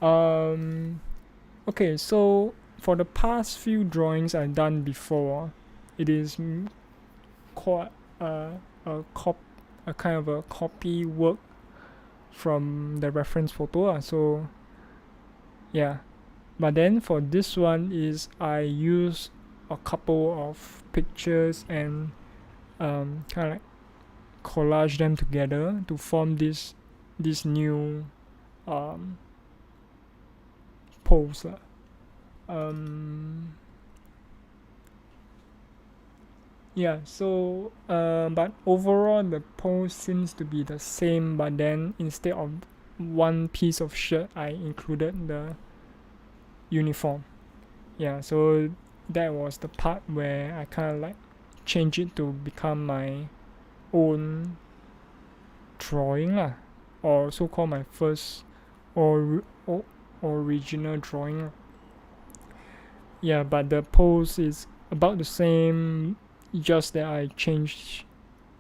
Speaker 1: Okay, so for the past few drawings I've done before, it is called a kind of a copy work from the reference photo. So yeah, but then for this one is I use a couple of pictures and kind of like collage them together to form this new pose. Yeah, so but overall the pose seems to be the same, but then instead of one piece of shirt I included the uniform. Yeah, so that was the part where I kind of like change it to become my own drawing lah, or so called my first original drawing. Yeah, but the pose is about the same, just that I changed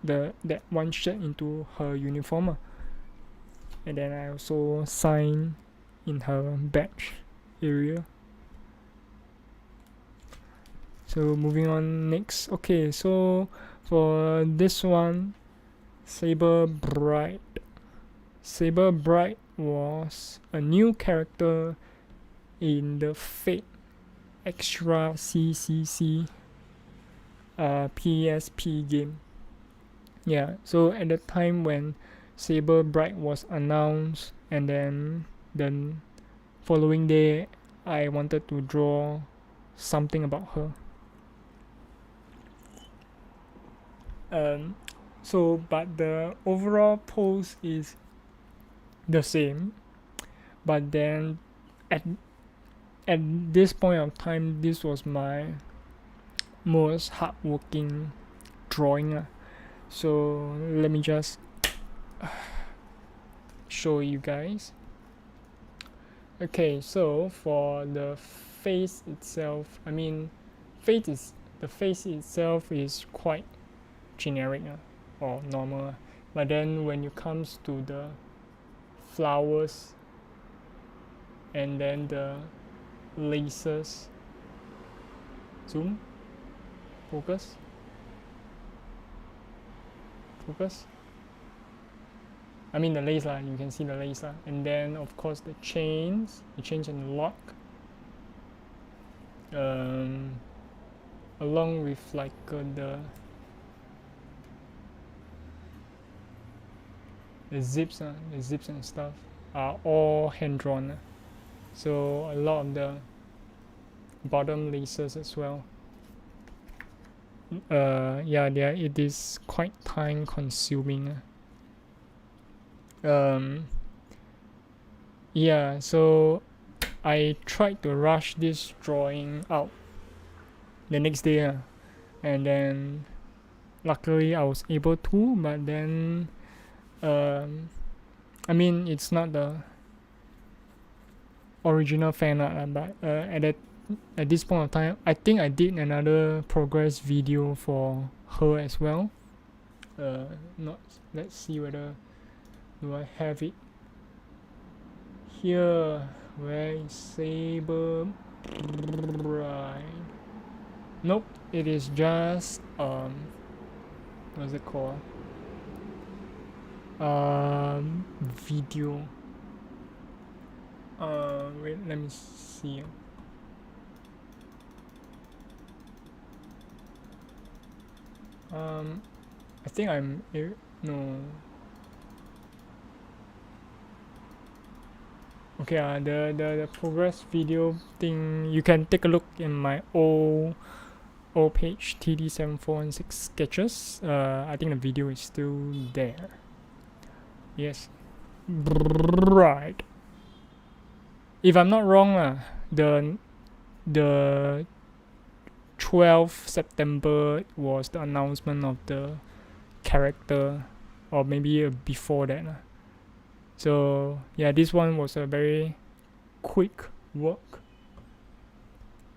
Speaker 1: that one shirt into her uniform. And then I also sign in her badge area. So moving on next. Okay, so for this one, Saber Bright was a new character in the Fate Extra CCC PSP game. Yeah, so at the time when Saber Bright was announced, and then the following day I wanted to draw something about her. So but the overall pose is the same, but then at this point of time, this was my most hardworking drawing. So let me just show you guys. Okay, so for the face itself, I mean, the face itself is quite generic or normal, but then when it comes to the flowers and then the laces, zoom, focus, I mean the lace lah, you can see the lace lah, and then of course the chains and the lock, along with like the zips and stuff are all hand drawn. So a lot of the bottom laces as well. Yeah, it is quite time consuming. Yeah, so I tried to rush this drawing out the next day, and then luckily I was able to, but then I mean it's not the original fan art, but at this point of time, I think I did another progress video for her as well. Not let's see whether do I have it here. Where is Saber? Right. Nope. It is just what's it called? Video. Wait. Let me see. I think no. Okay, the progress video thing, you can take a look in my old page, TD7416 sketches. I think the video is still there. Yes. Right. If I'm not wrong, the 12th September was the announcement of the character, or maybe before that. So yeah, this one was a very quick work,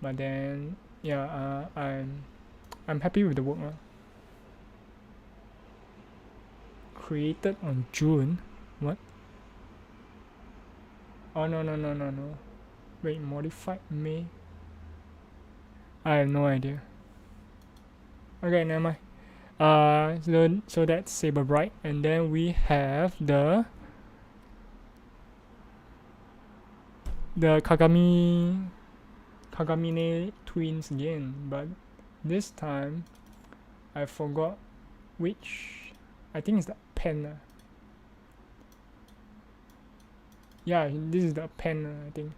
Speaker 1: but then yeah, I'm happy with the work. Created on June. What? Oh no. Wait, modified May. I have no idea. Okay, never mind. So that's Saber Bright, and then we have the Kagamine twins again, but this time I forgot which. I think it's the pen. Yeah, this is the pen. I think.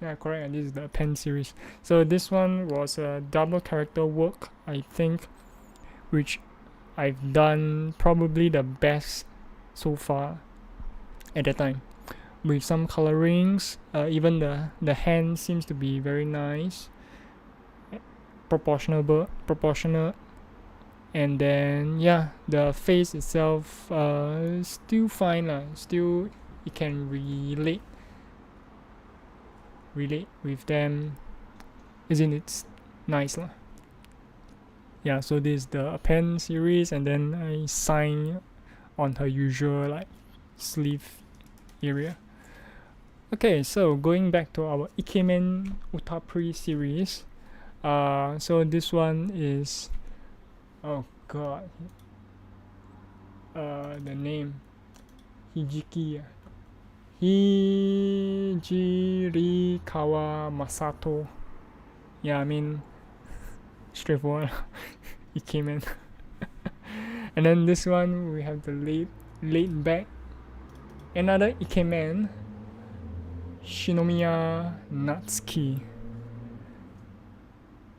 Speaker 1: Yeah, correct. This is the pen series. So this one was a double character work, I think, which I've done probably the best so far at that time. With some colorings, even the hand seems to be very nice, proportional, and then yeah, the face itself still fine, still it can relate with them, isn't it nice lah? Yeah, so this is the pen series, and then I sign on her usual like sleeve area. Okay, so going back to our Ikemen Utapri series, so this one is, oh god, the name, Hijirikawa Masato. Yeah, I mean, straightforward, Ikemen. And then this one we have the laid back, another Ikemen, Shinomiya Natsuki.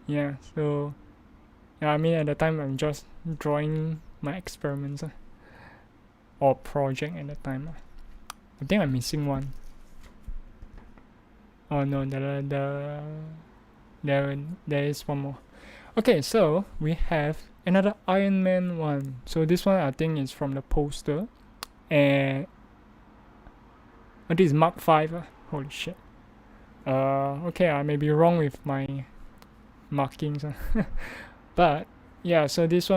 Speaker 1: Yeah, so yeah, I mean at the time I'm just drawing my experiments or project at the time. I think I'm missing one. Oh no, there is one more. Okay, so we have another Iron Man one. So this one I think is from the poster, and this is Mark 5. Holy shit. Okay, I may be wrong with my markings, but yeah, so this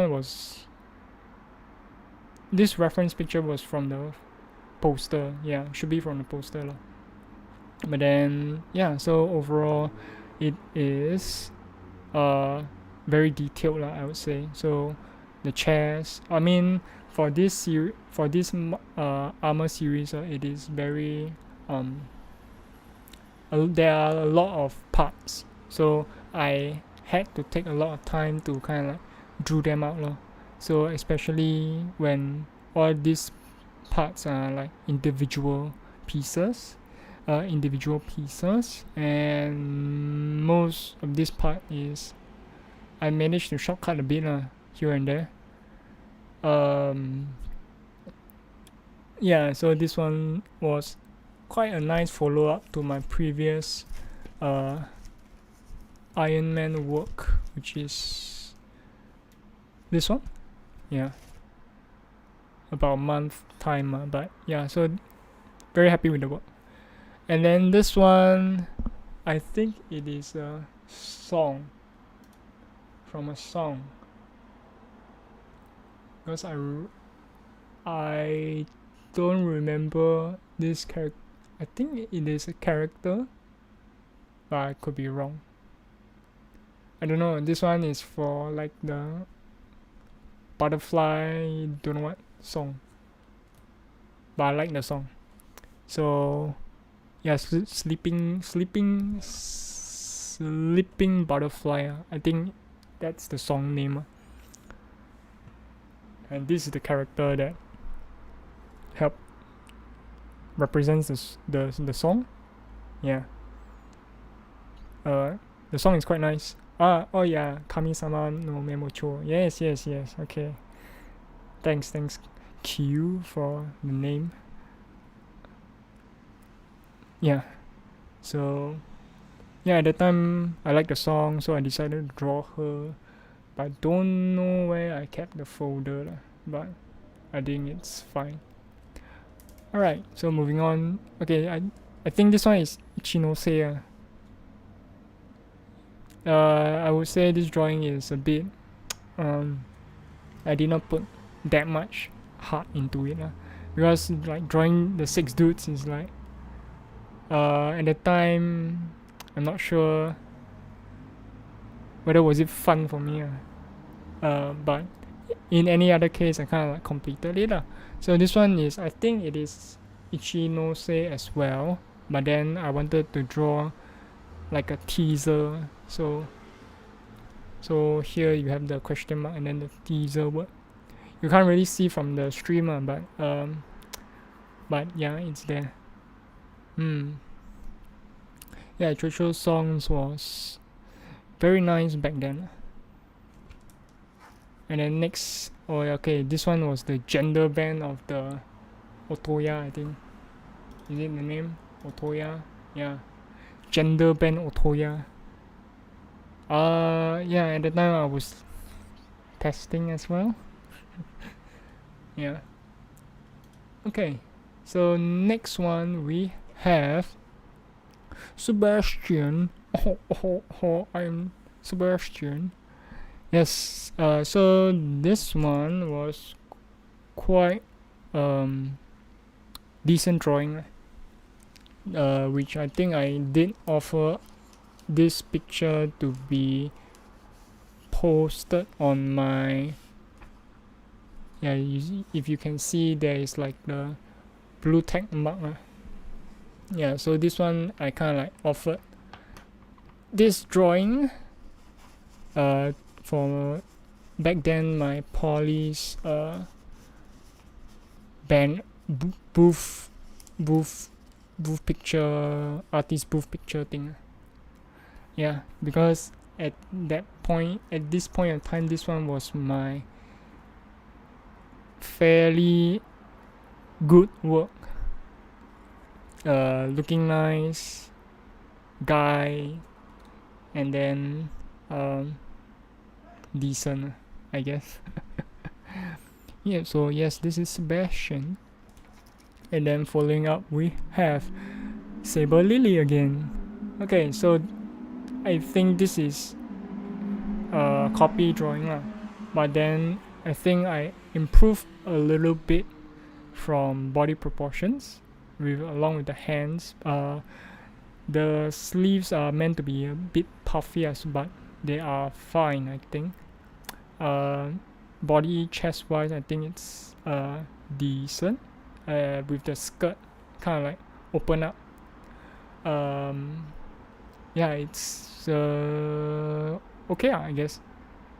Speaker 1: reference picture was from the poster. Yeah, should be from the poster lah. But then yeah, so overall it is very detailed lah, I would say. So the chairs, I mean, for this armor series, it is very there are a lot of parts, so I had to take a lot of time to kind of like drew them out lor. So especially when all these parts are like individual pieces, and most of this part is I managed to shortcut a bit here and there. yeah, so this one was quite a nice follow-up to my previous Iron Man work, which is this one. Yeah, about a month time, but yeah, so very happy with the work. And then this one, I think it is a song from a song, because I don't remember this character. I think it is a character, but I could be wrong. I don't know. This one is for like the butterfly, don't know what song, but I like the song. So yeah, sleeping butterfly. I think that's the song name. And this is the character that help represents the song. Yeah. The song is quite nice. Oh yeah, Kami-sama no Memocho. Yes. Okay. Thanks, Q for the name. Yeah. So yeah, at the time I liked the song, so I decided to draw her. But I don't know where I kept the folder, but I think it's fine. Alright, so moving on. Okay, I think this one is Ichinose. I would say this drawing is a bit I did not put that much heart into it, because like drawing the 6 dudes is like at the time I'm not sure whether was it fun for me, but in any other case I kind of like completed it. So this one is, I think it is Ichinose as well, but then I wanted to draw like a teaser. So here you have the question mark and then the teaser word. You can't really see from the stream, but yeah, it's there. Yeah, Jojo songs was very nice back then. And then next, okay, this one was the gender band of the Otoya, I think. Is it the name? Otoya? Yeah. Gender band Otoya. Yeah, at the time I was testing as well. Yeah. Okay, so next one we have Sebastian. I'm Sebastian. Yes, so this one was quite decent drawing, which I think I did offer this picture to be posted on my, yeah, if you can see there is like the blue tag mark. Yeah, so this one I kind of like offered this drawing for back then my poly's band booth picture, artist booth picture thing. Yeah, because at this point in time, this one was my fairly good work. Looking nice guy, and then decent, I guess. Yeah, so yes, this is Sebastian. And then following up we have Saber Lily again. Okay, so I think this is a copy drawing, but then I think I improved a little bit from body proportions along with the hands. The sleeves are meant to be a bit puffy, but they are fine, I think. Body chest wise, I think it's decent. With the skirt kind of like open up. Yeah, it's okay, I guess.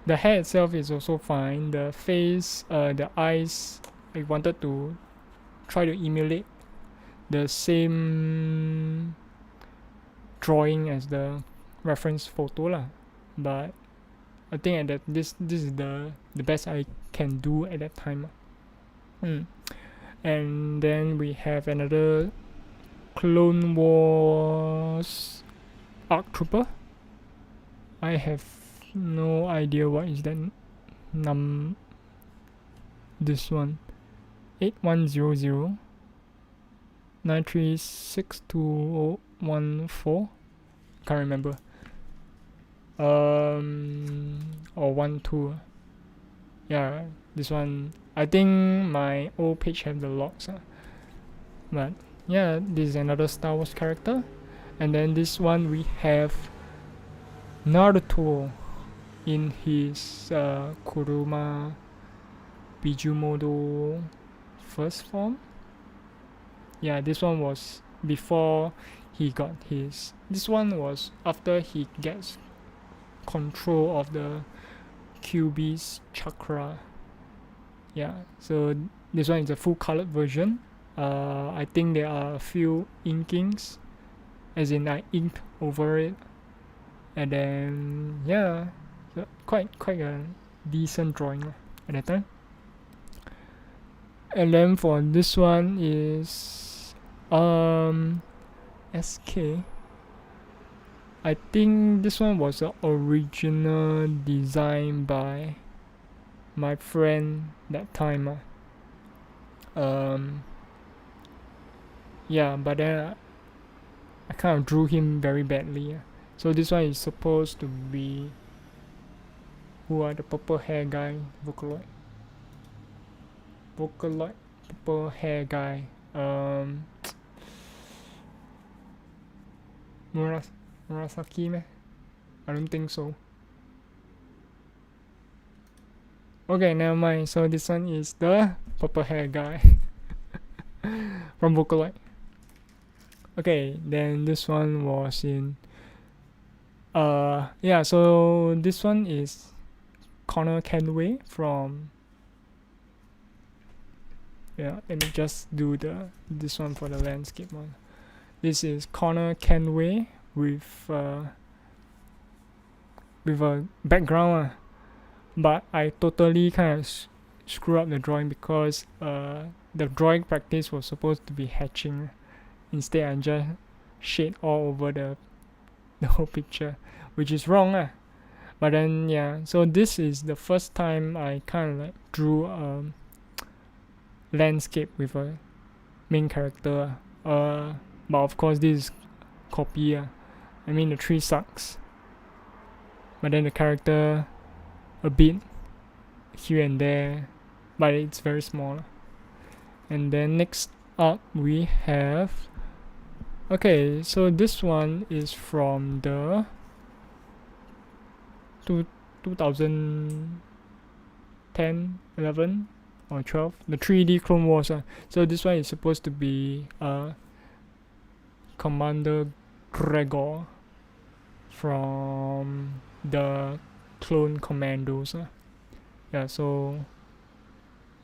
Speaker 1: The hair itself is also fine. The face, the eyes, I wanted to try to emulate the same drawing as the reference photo, but I think at this is the best I can do at that time. And then we have another Clone Wars Arc Trooper. I have no idea what is that this one. 8100 9362014. Can't remember. Or 12. Yeah, this one. I think my old page have the logs. But yeah, this is another Star Wars character. And then this one we have Naruto in his Kuruma Bijumodo first form. Yeah, this one was before he got his. This one was after he gets control of the QB's chakra. Yeah, so this one is a full colored version. I think there are a few inkings, as in I inked over it, and then yeah, so quite a decent drawing at that time. And then for this one is SK. I think this one was the original design by my friend that time. Yeah, but then I kind of drew him very badly. So this one is supposed to be the purple hair guy, Vocaloid, purple hair guy. Murasaki meh? I don't think so. Okay, never mind. So this one is the purple hair guy from Vocaloid. Okay, then this one was in yeah, so this one is Connor Kenway from let me just do this one for the landscape one. This is Connor Kenway with a background, but I totally kind of screw up the drawing because the drawing practice was supposed to be hatching. Instead, I just shade all over the whole picture, which is wrong. But then yeah, so this is the first time I kind of like drew a landscape with a main character. But of course this is copy. I mean the tree sucks, but then the character a bit here and there, but it's very small. And then next up we have, okay, so this one is from the 2010, 11 or 12, the 3D Clone Wars. So this one is supposed to be Commander Gregor from the Clone Commandos. Yeah, so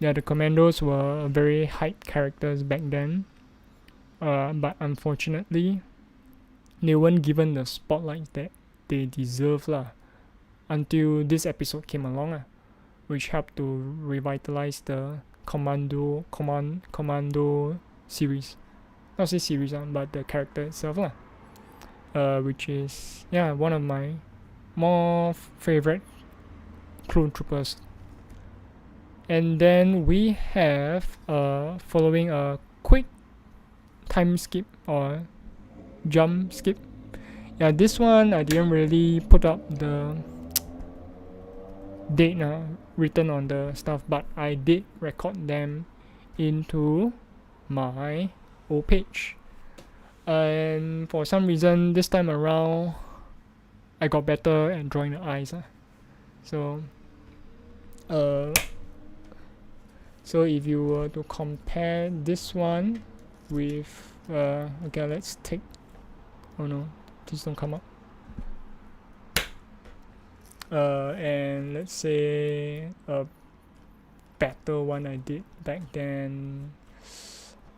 Speaker 1: yeah, the Commandos were very hype characters back then, but unfortunately they weren't given the spotlight that they deserve until this episode came along, which helped to revitalize the Commando series. Not say series, but the character itself, which is one of my more favorite clone troopers. And then we have following a quick time skip or jump skip. Yeah, this one I didn't really put up the date written on the stuff, but I did record them into my old page. And for some reason this time around I got better at drawing the eyes. So if you were to compare this one with okay, let's take, oh no, please don't come up. And let's say a better one I did back then.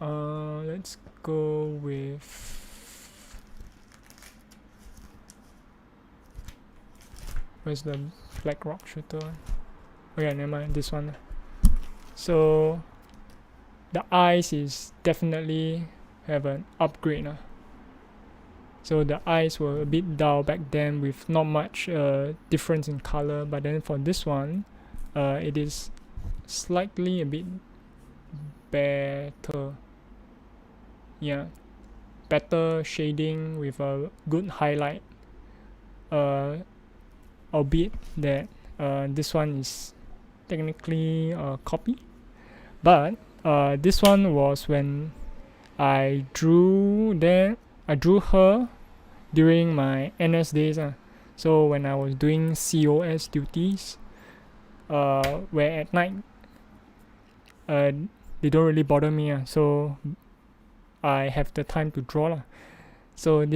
Speaker 1: Let's go with where's the Black Rock shooter? Oh yeah, never mind, this one. So the eyes is definitely have an upgrade. So the eyes were a bit dull back then with not much difference in color, but then for this one, it is slightly a bit better. Yeah, better shading with a good highlight. Albeit that this one is technically a copy, but this one was when I drew her during my NS days. So when I was doing COS duties, where at night they don't really bother me, so I have the time to draw. So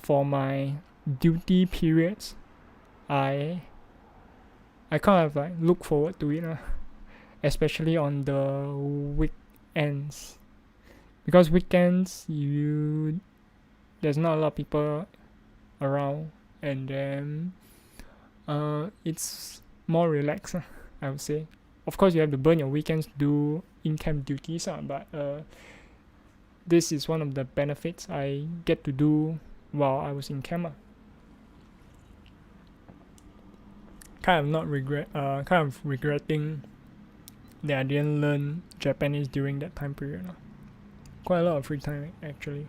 Speaker 1: for my duty periods, I kind of like look forward to it, especially on the weekends, because weekends there's not a lot of people around, and then it's more relaxed, I would say. Of course, you have to burn your weekends to do in-camp duties, but this is one of the benefits I get to do while I was in camp. Kind of regretting that I didn't learn Japanese during that time period. Quite a lot of free time actually.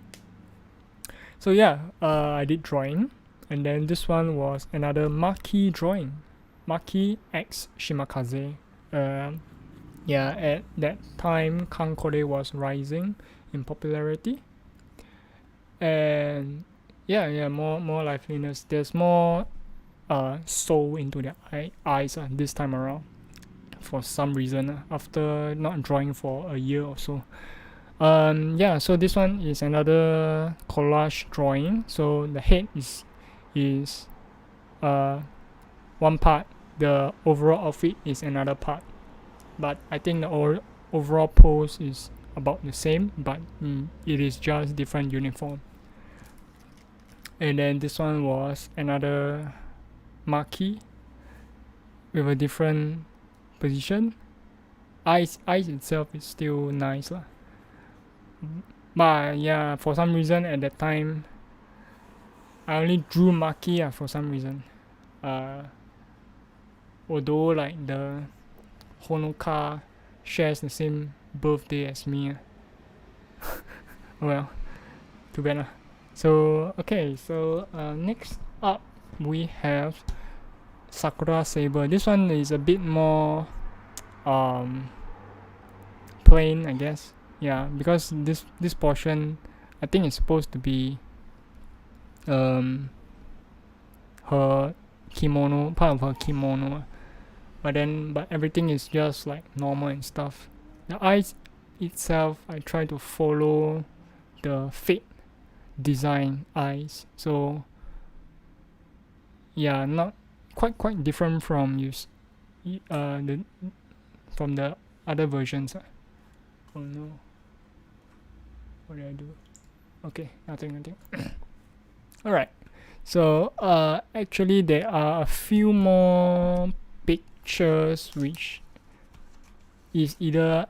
Speaker 1: So yeah, I did drawing, and then this one was another Maki drawing, Maki X Shimakaze. Yeah, at that time Kankore was rising in popularity, and yeah, more liveliness. There's more soul into their eyes this time around, for some reason, after not drawing for a year or so. Yeah, so this one is another collage drawing. So the head is one part, the overall outfit is another part, but I think the overall pose is about the same, but it is just different uniform. And then this one was another Maki with a different position. Eyes itself is still nice, but yeah, for some reason at that time I only drew Maki for some reason. Although like the Honoka shares the same birthday as me. Well, too bad. So okay, so next up we have Sakura Saber. This one is a bit more plain, I guess. Yeah, because this portion I think it's supposed to be her kimono, part of her kimono, but everything is just like normal and stuff. The eyes itself, I try to follow the fate design eyes, so yeah, not quite different from from the other versions. Oh no, what did I do? Okay, nothing. Alright, so actually there are a few more pictures which is either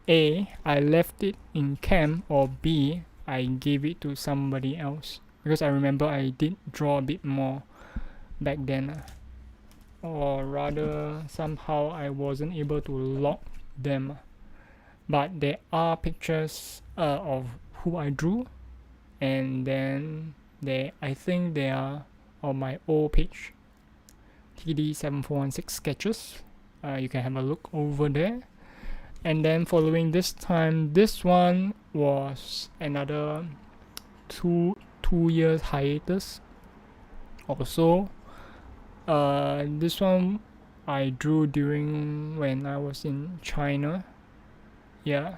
Speaker 1: A, I left it in camp, or B, I gave it to somebody else, because I remember I did draw a bit more back then, or rather somehow I wasn't able to log them, but there are pictures of who I drew, and then I think they are on my old page, TD7416 sketches. You can have a look over there. And then following this time, this one was another two years hiatus also. This one I drew during when I was in China. Yeah,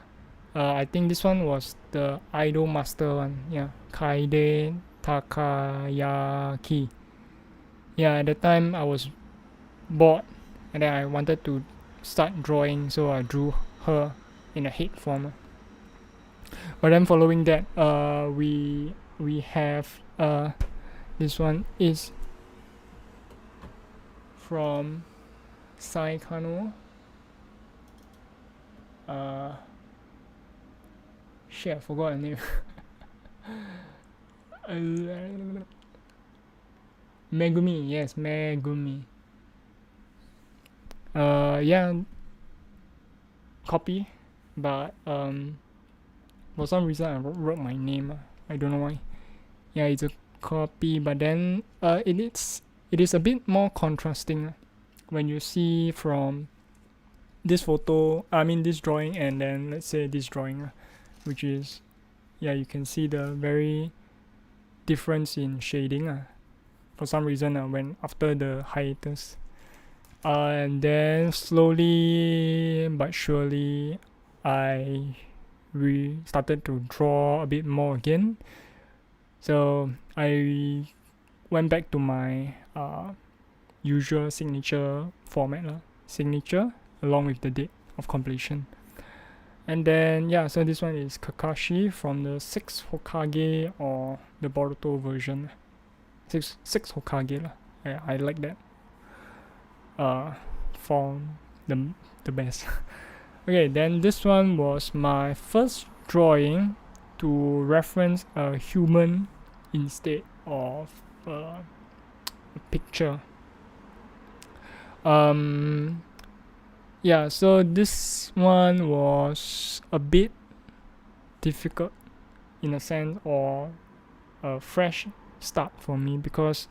Speaker 1: I think this one was the Idol Master one. Yeah, Kaide Takayaki. Yeah, at the time I was bored, and then I wanted to start drawing, so I drew her in a head form. But then following that, we have this one is from Saikano. Shit, I forgot her name. Megumi, yes, Megumi. Yeah, copy, but for some reason I wrote my name. I don't know why. Yeah, it's a copy, but then it is a bit more contrasting when you see from this photo. I mean this drawing, and then let's say this drawing, which is, yeah, you can see the very difference in shading. For some reason, when after the hiatus. And then slowly but surely, I started to draw a bit more again. So I went back to my usual signature format, signature along with the date of completion. And then yeah, so this one is Kakashi from the 6th Hokage or the Boruto version. 6 Hokage lah. I like that. For the best. Okay, then this one was my first drawing to reference a human instead of a picture. Yeah, so this one was a bit difficult in a sense, or a fresh start for me, because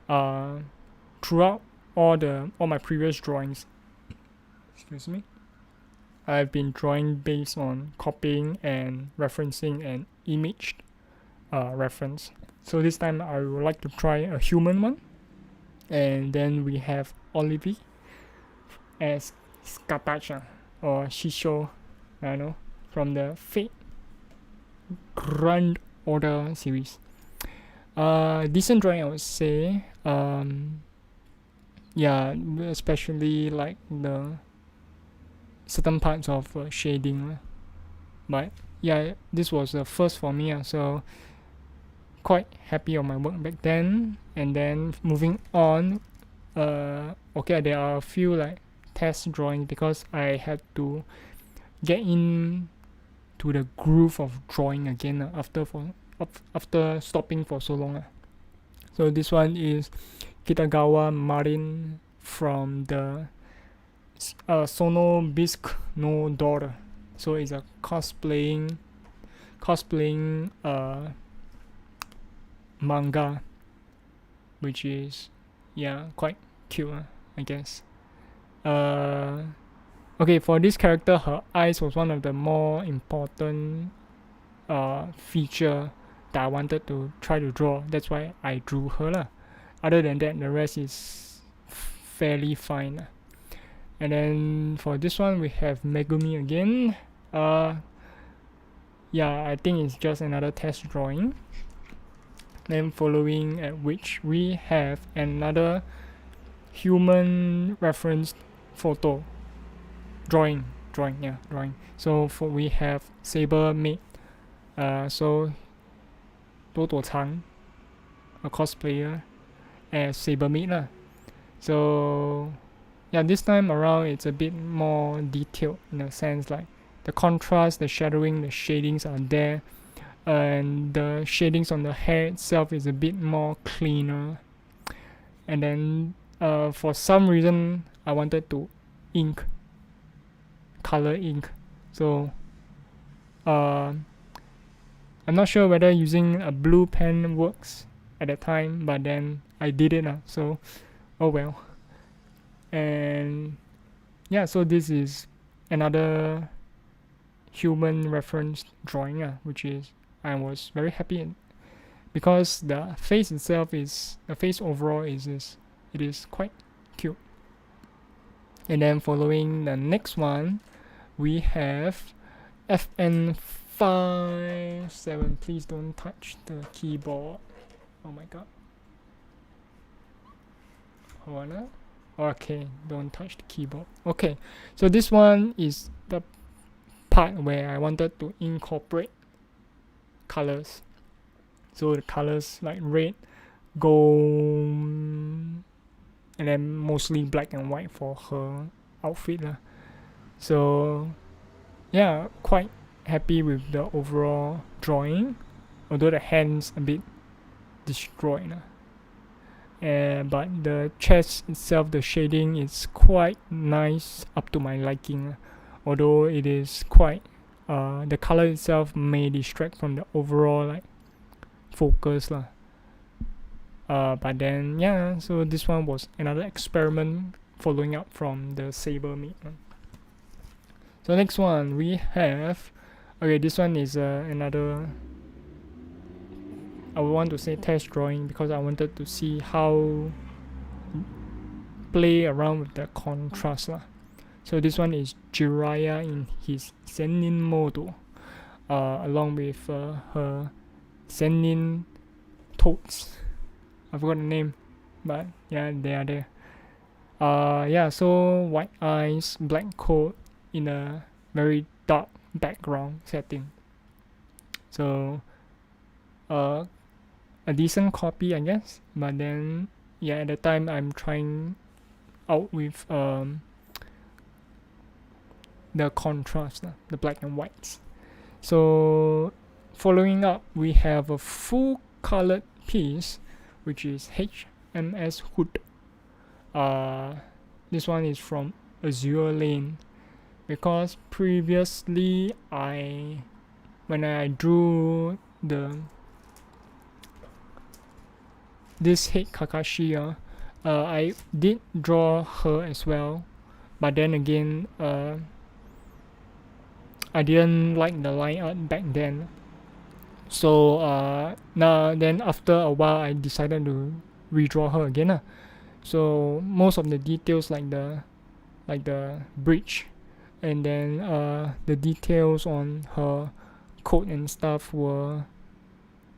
Speaker 1: throughout all my previous drawings, excuse me, I've been drawing based on copying and referencing an image reference. So this time I would like to try a human one, and then we have Olivia as Skatacha or Shisho, I know, from the Fate Grand Order series. Decent drawing, I would say. Yeah, especially like the certain parts of shading. But yeah, this was the first for me, so quite happy on my work back then. And then moving on, okay, there are a few like test drawings because I had to get in to the groove of drawing again after stopping for so long. So this one is Kitagawa Marin from the Sono Bisque no Door. So it's a cosplaying manga, which is, yeah, quite cute, I guess. Okay, for this character, her eyes was one of the more important feature that I wanted to try to draw. That's why I drew her lah. Other than that, the rest is fairly fine. And then for this one, we have Megumi again. Yeah, I think it's just another test drawing. Then following at which we have another human referenced photo drawing. So we have Saber Maid. So 多多长, a cosplayer as Saber Maid lah. So yeah, this time around it's a bit more detailed in a sense, like the contrast, the shadowing, the shadings are there, and the shadings on the hair itself is a bit more cleaner. And then for some reason I wanted to color ink, so I'm not sure whether using a blue pen works at that time, but then I did it, so oh well. And yeah, so this is another human reference drawing, which is I was very happy in, because the face itself is, the face overall it is quite cute. And then following the next one, we have FN57. Please don't touch the keyboard. Oh my god. Hold on. Okay, don't touch the keyboard. Okay, so this one is the part where I wanted to incorporate colors. So the colors like red, gold, and then mostly black and white for her outfit lah. So yeah, quite happy with the overall drawing, although the hands a bit destroyed. But the chest itself, the shading is quite nice, up to my liking. Although it is quite, the color itself may distract from the overall like focus lah. But then yeah, so this one was another experiment following up from the Saber Mate one. So next one we have, okay, this one is another, I would want to say test drawing, because I wanted to see how play around with the contrast lah. So this one is Jiraiya in his Sennin Modo, along with her Sennin toads. I forgot the name, but yeah, they are there. Yeah, so white eyes, black coat in a very dark background setting. So a decent copy, I guess. But then yeah, at the time I'm trying out with the contrast, the black and whites. So following up, we have a full colored piece, which is HMS Hood. This one is from Azure Lane, because previously when I drew this head Kakashi, I did draw her as well, but then again, I didn't like the line art back then. So then after a while, I decided to redraw her again. So most of the details, like the bridge, and then the details on her coat and stuff, were,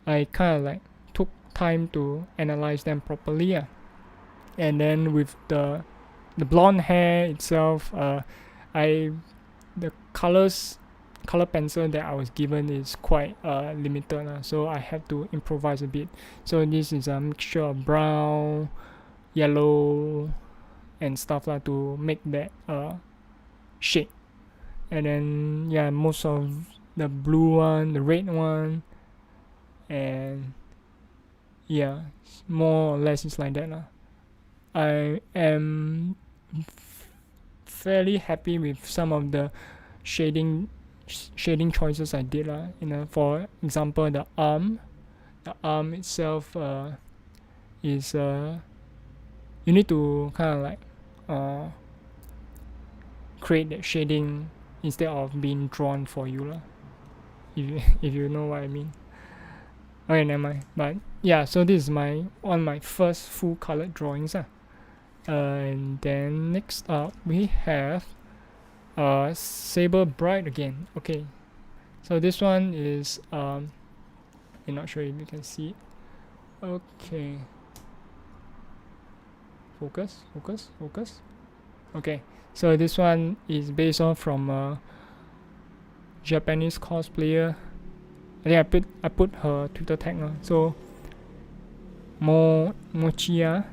Speaker 1: I kind of like took time to analyze them properly. And then with the blonde hair itself, the color pencil that I was given is quite limited, so I had to improvise a bit. So this is a mixture of brown, yellow, and stuff to make that shade. And then yeah, most of the blue one, the red one, and yeah, more or less it's like that. I am fairly happy with some of the shading choices I did. For example, the arm itself is you need to kind of like create that shading instead of being drawn for you, if you know what I mean. Okay, never mind. But yeah, so this is one of my first full colored drawings. And then next up we have Saber Bride again. Okay, so this one is I'm not sure if you can see it. Okay, focus. Okay, so this one is based on from a Japanese cosplayer. I think I put her Twitter tag. So Mochiya,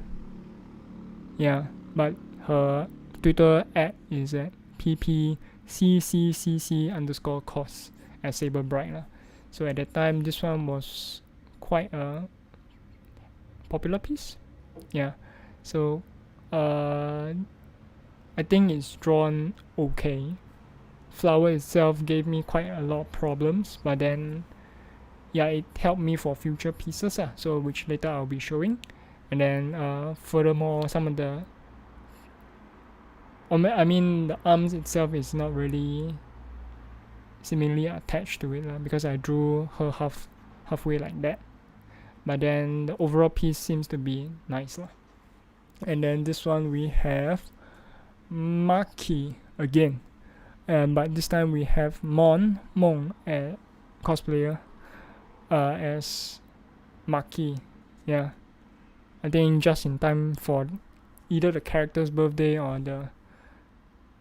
Speaker 1: yeah, but her Twitter ad is at ppccc_cos as Saber Bride. So at that time, this one was quite a popular piece. Yeah, so I think it's drawn okay. Flower itself gave me quite a lot of problems, but then yeah, it helped me for future pieces, so which later I'll be showing. And then furthermore, some of the the arms itself is not really seemingly attached to it, because I drew her halfway like that. But then the overall piece seems to be nice. And then this one we have Maki again, but this time we have Mong cosplayer as Maki. Yeah, I think just in time for either the character's birthday or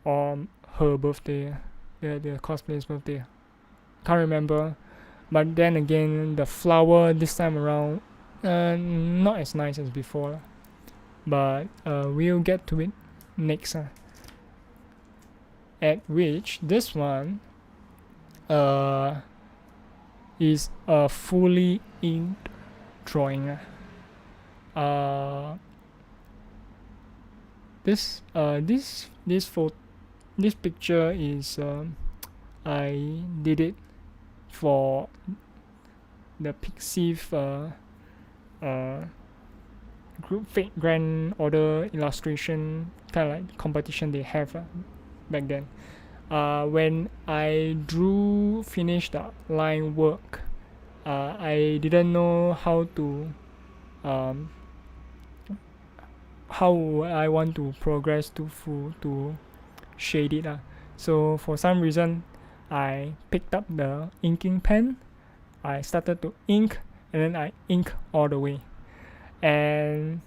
Speaker 1: her birthday, the cosplayer's birthday. Can't remember. But then again, the flower this time around, not as nice as before. But we'll get to it next. At which this one is a fully inked drawing. This picture is I did it for the Pixiv group fate grand order illustration kind of like competition they have back then. When I finished the line work, I didn't know how I want to progress to shade it. So for some reason, I picked up the inking pen. I started to ink, and then I ink all the way. And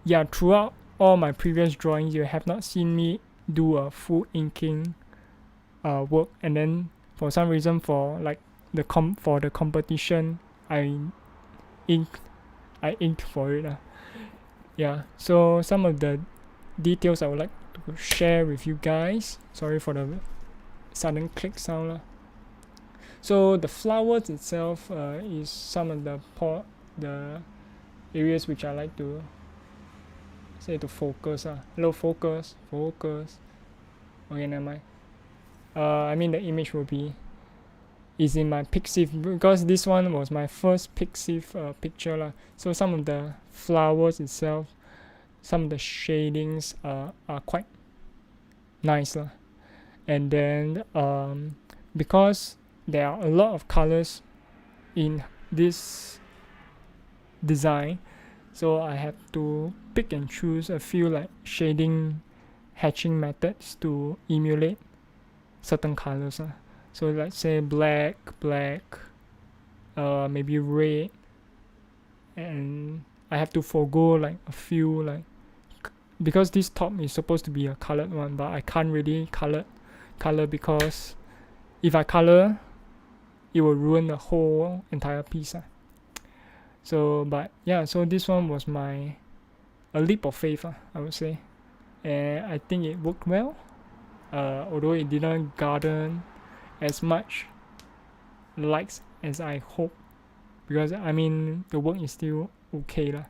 Speaker 1: yeah, throughout all my previous drawings, you have not seen me do a full inking work. And then for some reason, for like the competition, I inked for it. Yeah, so some of the details I would like to share with you guys. Sorry for the sudden click sound. So the flowers itself is some of the areas which I like to say to focus. Low focus. Okay, never mind. I mean the image will be is in my Pixiv, because this one was my first Pixiv picture. So some of the flowers itself, some of the shadings are quite nice. And then because there are a lot of colors in this design, so I have to pick and choose a few like shading hatching methods to emulate certain colors. So let's say black, maybe red, and I have to forego like a few like because this top is supposed to be a colored one, but I can't really color because if I color, it will ruin the whole entire piece. So but yeah, so this one was a leap of faith, I would say, and I think it worked well, although it didn't garner as much likes as I hope, because I mean the work is still okay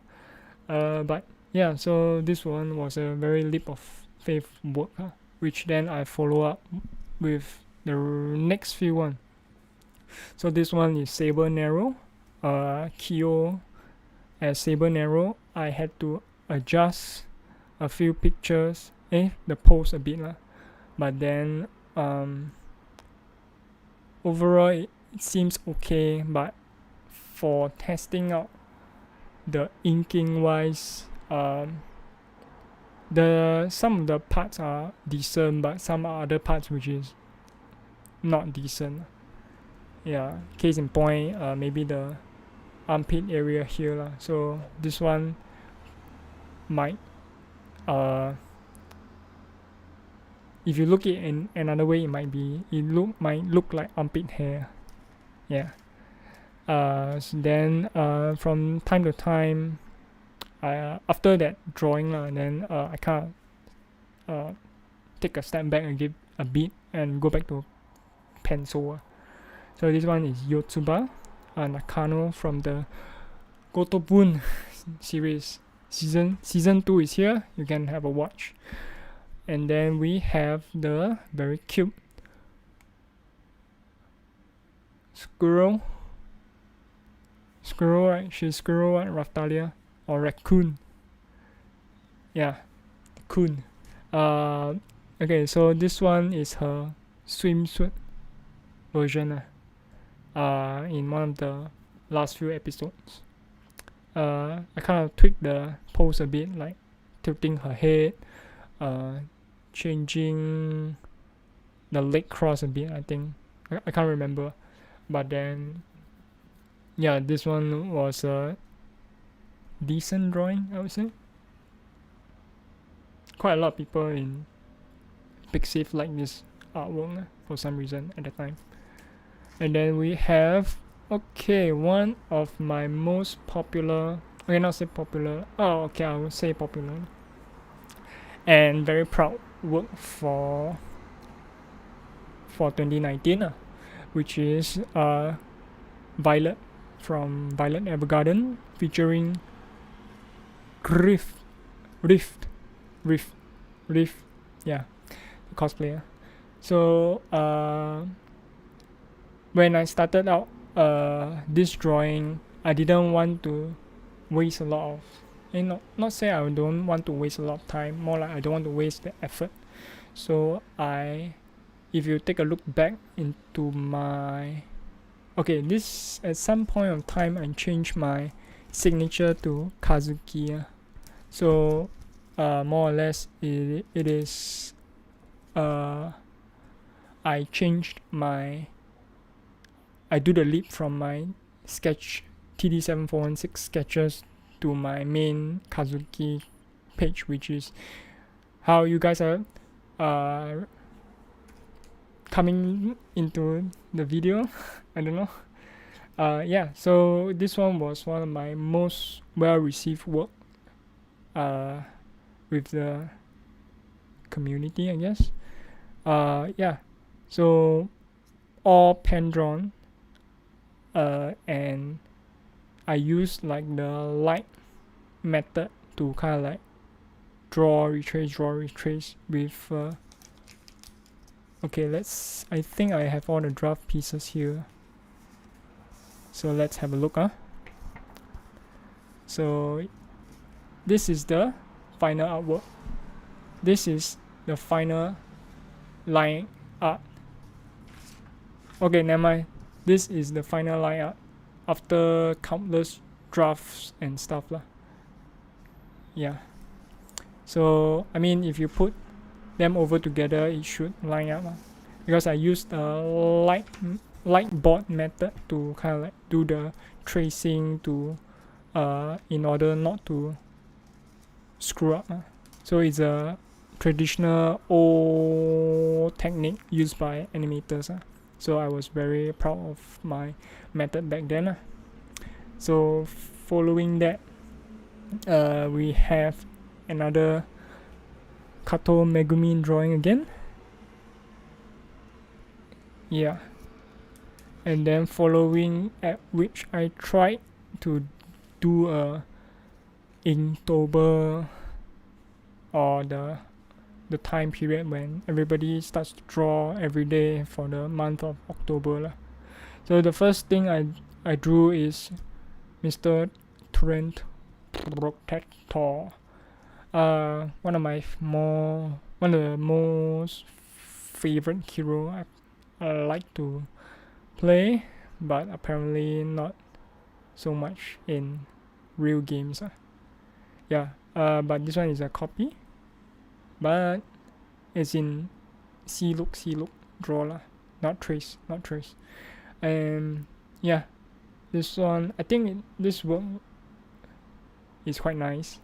Speaker 1: but yeah, so this one was a very leap of faith work, which then I follow up with the next few one. So this one is Saber Narrow, Kyo as Saber Narrow. I had to adjust a few pictures, the pose a bit but then overall it seems okay, but for testing out the inking wise, some of the parts are decent, but some other parts which is not decent. Yeah, case in point, maybe the armpit area here so this one might if you look it in another way, might look like armpit hair. Yeah. So then from time to time, after that drawing then I kind of take a step back and give a beat and go back to pencil. So this one is Yotsuba Nakano from the Gotobun series. Season 2 is here. You can have a watch. And then we have the very cute squirrel, right? She's squirrel, right? Raftalia or raccoon. Yeah, coon. Okay, so this one is her swimsuit version. In one of the last few episodes. I kind of tweaked the pose a bit, like tilting her head, changing the leg cross a bit, I think. I can't remember. But then, yeah, this one was a decent drawing, I would say. Quite a lot of people in Pixiv like this artwork for some reason at the time. And then we have, one of my most popular, not say popular, I would say popular, and very proud work for 2019. which is Violet from Violet Evergarden, featuring Rift, Rift, Rift, Rift, yeah, cosplayer. So when I started out this drawing, I didn't want to waste a lot of, not say I don't want to waste a lot of time, more like I don't want to waste the effort. So if you take a look back into my, okay, this at some point of time I changed my signature to Kazuki. So more or less it is I changed my, I do the leap from my sketch TD7416 sketches to my main Kazuki page, which is how you guys are coming into the video. I don't know. Yeah, so this one was one of my most well received work with the community, I guess. Yeah, so all pen drawn, and I used like the light method to kind of like draw, retrace with okay, I think I have all the draft pieces here, so let's have a look. So this is the final artwork. This is the final line art. Okay, never mind. This is the final line art after countless drafts and stuff lah. Yeah. So I mean, if you put them over together, it should line up because I used the light board method to kind of like do the tracing to in order not to screw up. So it's a traditional old technique used by animators. So I was very proud of my method back then. So following that, we have another Kato Megumi drawing again. Yeah. And then following at which I tried to do a Inktober, or the time period when everybody starts to draw every day for the month of October. So the first thing I drew is Mr. Torrent Protector. One of the most favorite hero I like to play, but apparently not so much in real games. Yeah, but this one is a copy, but it's in see look draw not trace. And yeah, this one, I think this work is quite nice.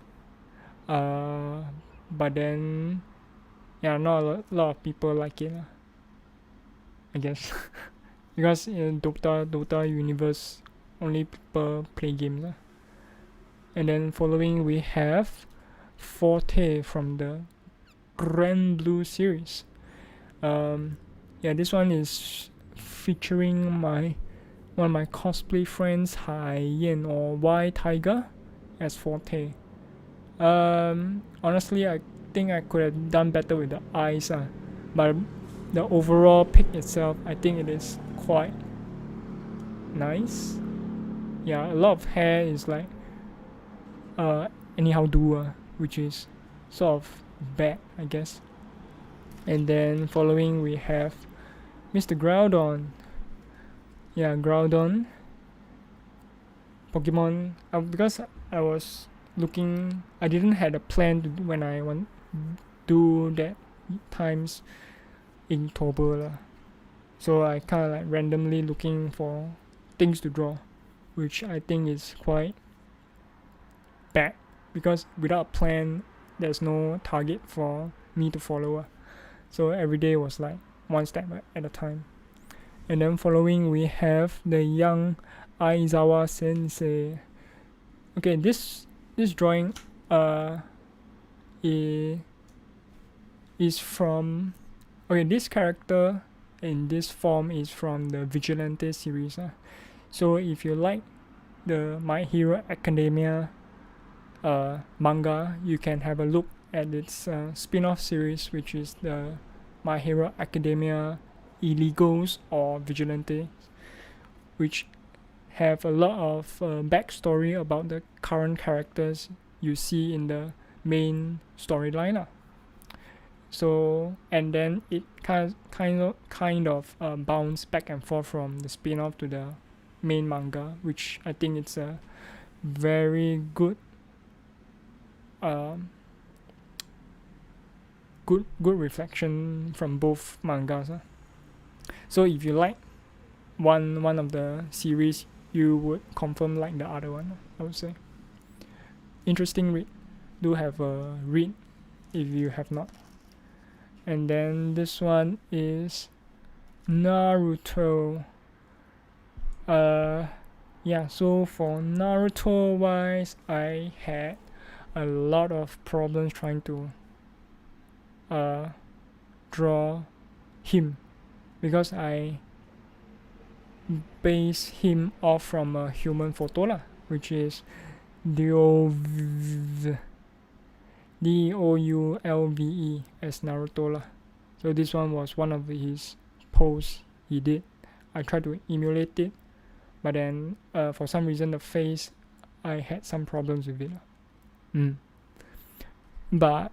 Speaker 1: But then yeah, not a lot of people like it, I guess. Because in Dota universe, only people play games. And then following we have Forte from the Grand Blue series. Yeah, this one is featuring one of my cosplay friends, Hai Yan or Y Tiger, as Forte. Honestly, I think I could have done better with the eyes, but the overall pic itself, I think it is quite nice. Yeah, a lot of hair is like anyhow do, which is sort of bad, I guess. And then following we have Mr. Groudon. Yeah, Groudon Pokemon. Because I was looking, I didn't have a plan to when I want do that times in October. So I kind of like randomly looking for things to draw, which I think is quite bad, because without a plan there's no target for me to follow. So every day was like one step at a time. And then following we have the young Aizawa sensei. Okay, this drawing is from, okay, this character in this form is from the Vigilante series. So if you like the My Hero Academia manga, you can have a look at its spin-off series, which is the My Hero Academia Illegals or Vigilante, which have a lot of backstory about the current characters you see in the main storyline. So, and then it kind of bounce back and forth from the spin-off to the main manga, which I think it's a very good good reflection from both mangas. So if you like one of the series, you would confirm like the other one, I would say. Interesting read. Do have a read if you have not. And then this one is Naruto. So for Naruto wise, I had a lot of problems trying to draw him, because I base him off from a human photo which is DOVASYNDROME as Naruto . So this one was one of his posts he did. I tried to emulate it, but then for some reason the face, I had some problems with it. But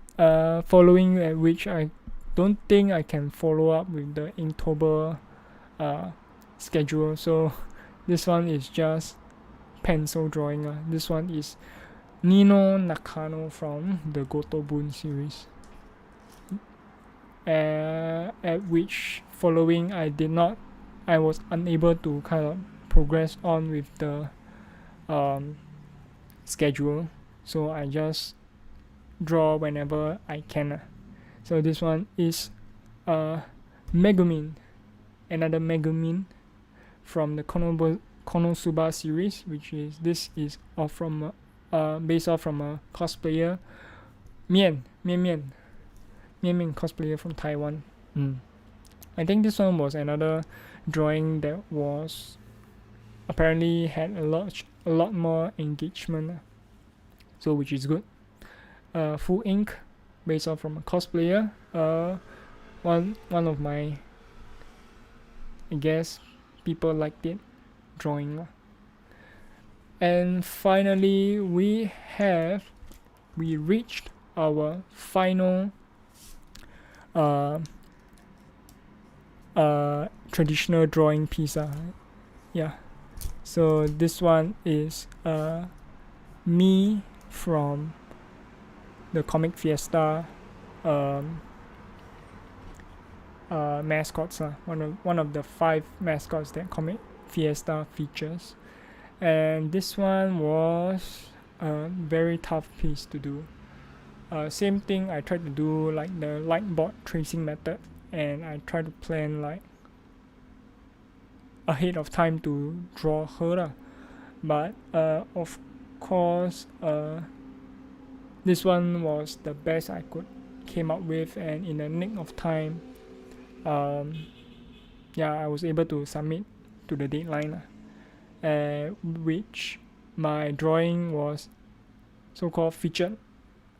Speaker 1: following which I don't think I can follow up with the Inktober schedule. So this one is just pencil drawing. This one is Nino Nakano from the Gotobun series. At which following I was unable to kind of progress on with the schedule. So I just draw whenever I can. So this one is Megumin, another Megumin from the Konosuba series, which is based off from a cosplayer, Mian cosplayer from Taiwan. I think this one was another drawing that was apparently had a lot more engagement, so which is good. Full ink, based off from a cosplayer. One of my, I guess, people liked it, drawing. And finally, we reached our final traditional drawing piece. So this one is me from the Comic Fiesta mascots. One of the 5 mascots that Comic Fiesta features. And this one was a very tough piece to do. Same thing, I tried to do like the light board tracing method, and I tried to plan like ahead of time to draw her. But of course, this one was the best I could came up with, and in the nick of time, I was able to submit to the deadline. Which my drawing was so-called featured.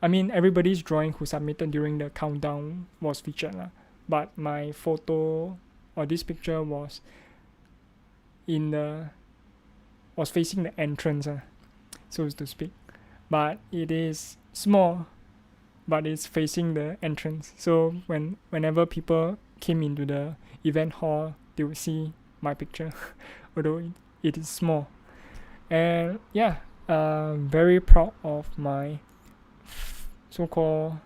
Speaker 1: I mean, everybody's drawing who submitted during the countdown was featured, but my photo or this picture was facing the entrance, so to speak. But it is small, but it's facing the entrance. So whenever people came into the event hall, they would see my picture, although it is small. And very proud of my so-called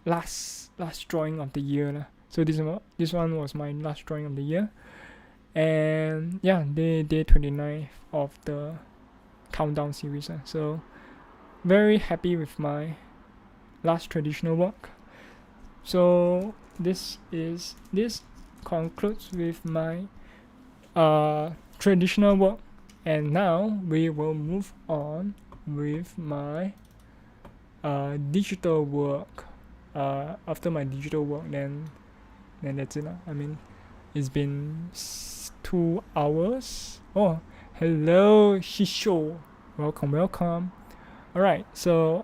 Speaker 1: last drawing of the year. So this one was my last drawing of the year. And day 29 of the countdown series. So very happy with my last traditional work. So this concludes with my traditional work, and now we will move on with my digital work. After my digital work, then that's it. I mean, It's been 2 hours. Oh, hello, Shisho. Welcome. Alright, so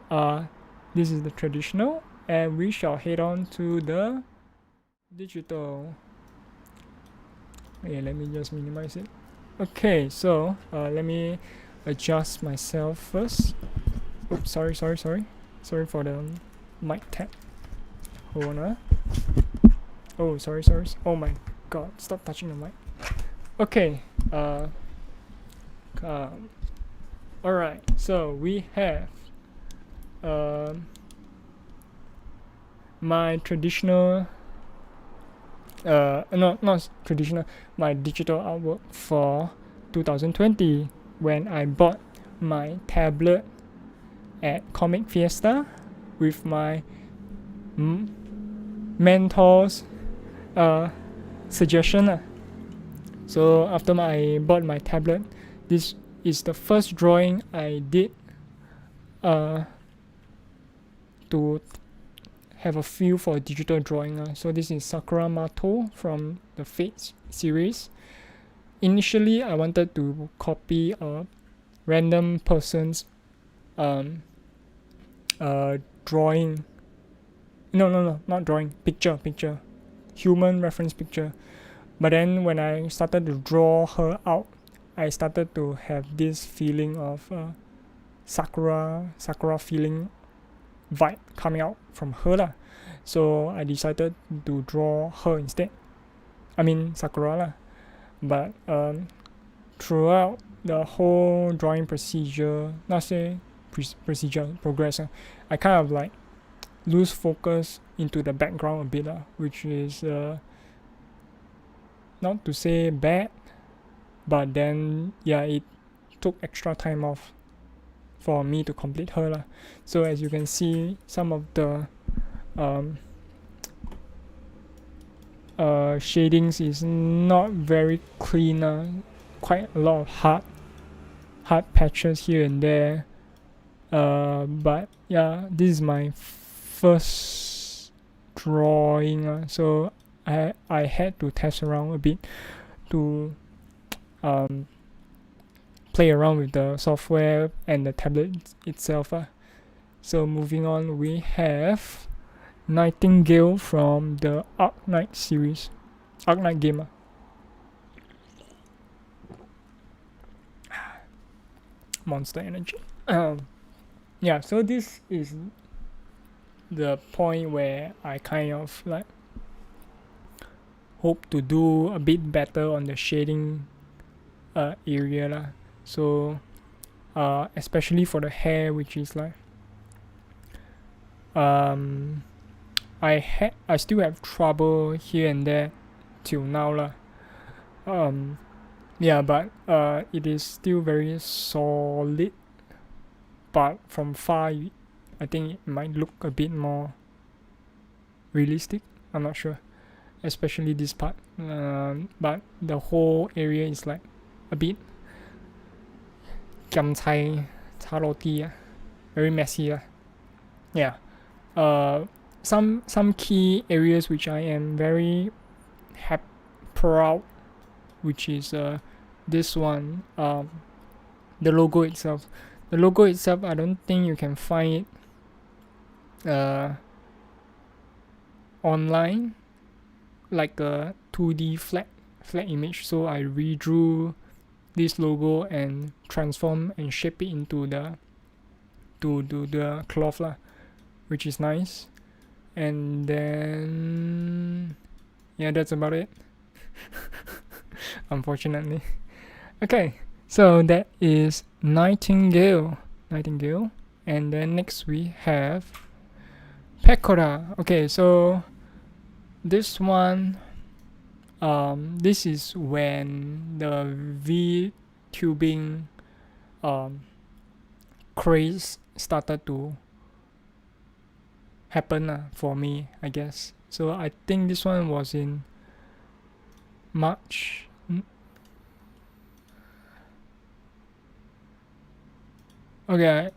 Speaker 1: this is the traditional, and we shall head on to the digital. Okay, let me just minimize it. Okay, so let me adjust myself first. Oops, sorry for the mic tap. Hold on. Oh, sorry. Oh my god, stop touching the mic. Okay, alright, so we have my traditional not traditional, my digital artwork for 2020 when I bought my tablet at Comic Fiesta with my mentor's suggestion. So after I bought my tablet, this is the first drawing I did to have a feel for digital drawing. So this is Sakura Mato from the Fate series. Initially, I wanted to copy a random person's drawing. No, not drawing. Picture. Human reference picture. But then when I started to draw her out, I started to have this feeling of Sakura feeling vibe coming out from her lah. So I decided to draw her instead. I mean Sakura lah. But throughout the whole drawing procedure, not say progress, I kind of like lose focus into the background a bit lah, which is not to say bad, but then yeah, it took extra time off for me to complete her lah. So as you can see, some of the shadings is not very clean. Quite a lot of hard patches here and there. But yeah, this is my first drawing. So I had to test around a bit to play around with the software and the tablet itself. So moving on, we have Nightingale from the Arc Knight series, Arc Knight game. Monster Energy. Yeah, so this is the point where I kind of like hope to do a bit better on the shading area lah. So especially for the hair, which is like I still have trouble here and there till now lah. Yeah, but it is still very solid, but from far I think it might look a bit more realistic. I'm not sure, especially this part, but the whole area is like a bit giam cai cha roti, very messy. Yeah. Some key areas which I am very proud, which is this one, the logo itself. The logo itself, I don't think you can find it online like a 2D flat image. So I redrew this logo and transform and shape it into the cloth lah, which is nice. And then yeah, that's about it. Unfortunately. Okay, so that is Nightingale. And then next we have Pecora. Okay, so this one, this is when the VTubing craze started to happen for me, I guess. So I think this one was in March. Okay,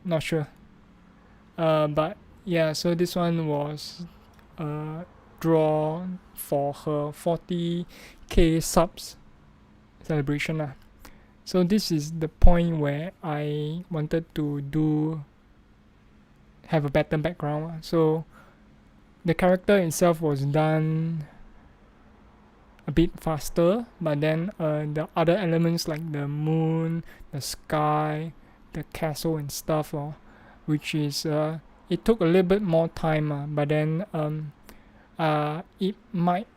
Speaker 1: not sure. But yeah, so this one was draw for her 40k subs celebration lah. So this is the point where I wanted to have a better background. So the character itself was done a bit faster, but then the other elements like the moon, the sky, the castle and stuff, which is it took a little bit more time, but then it might,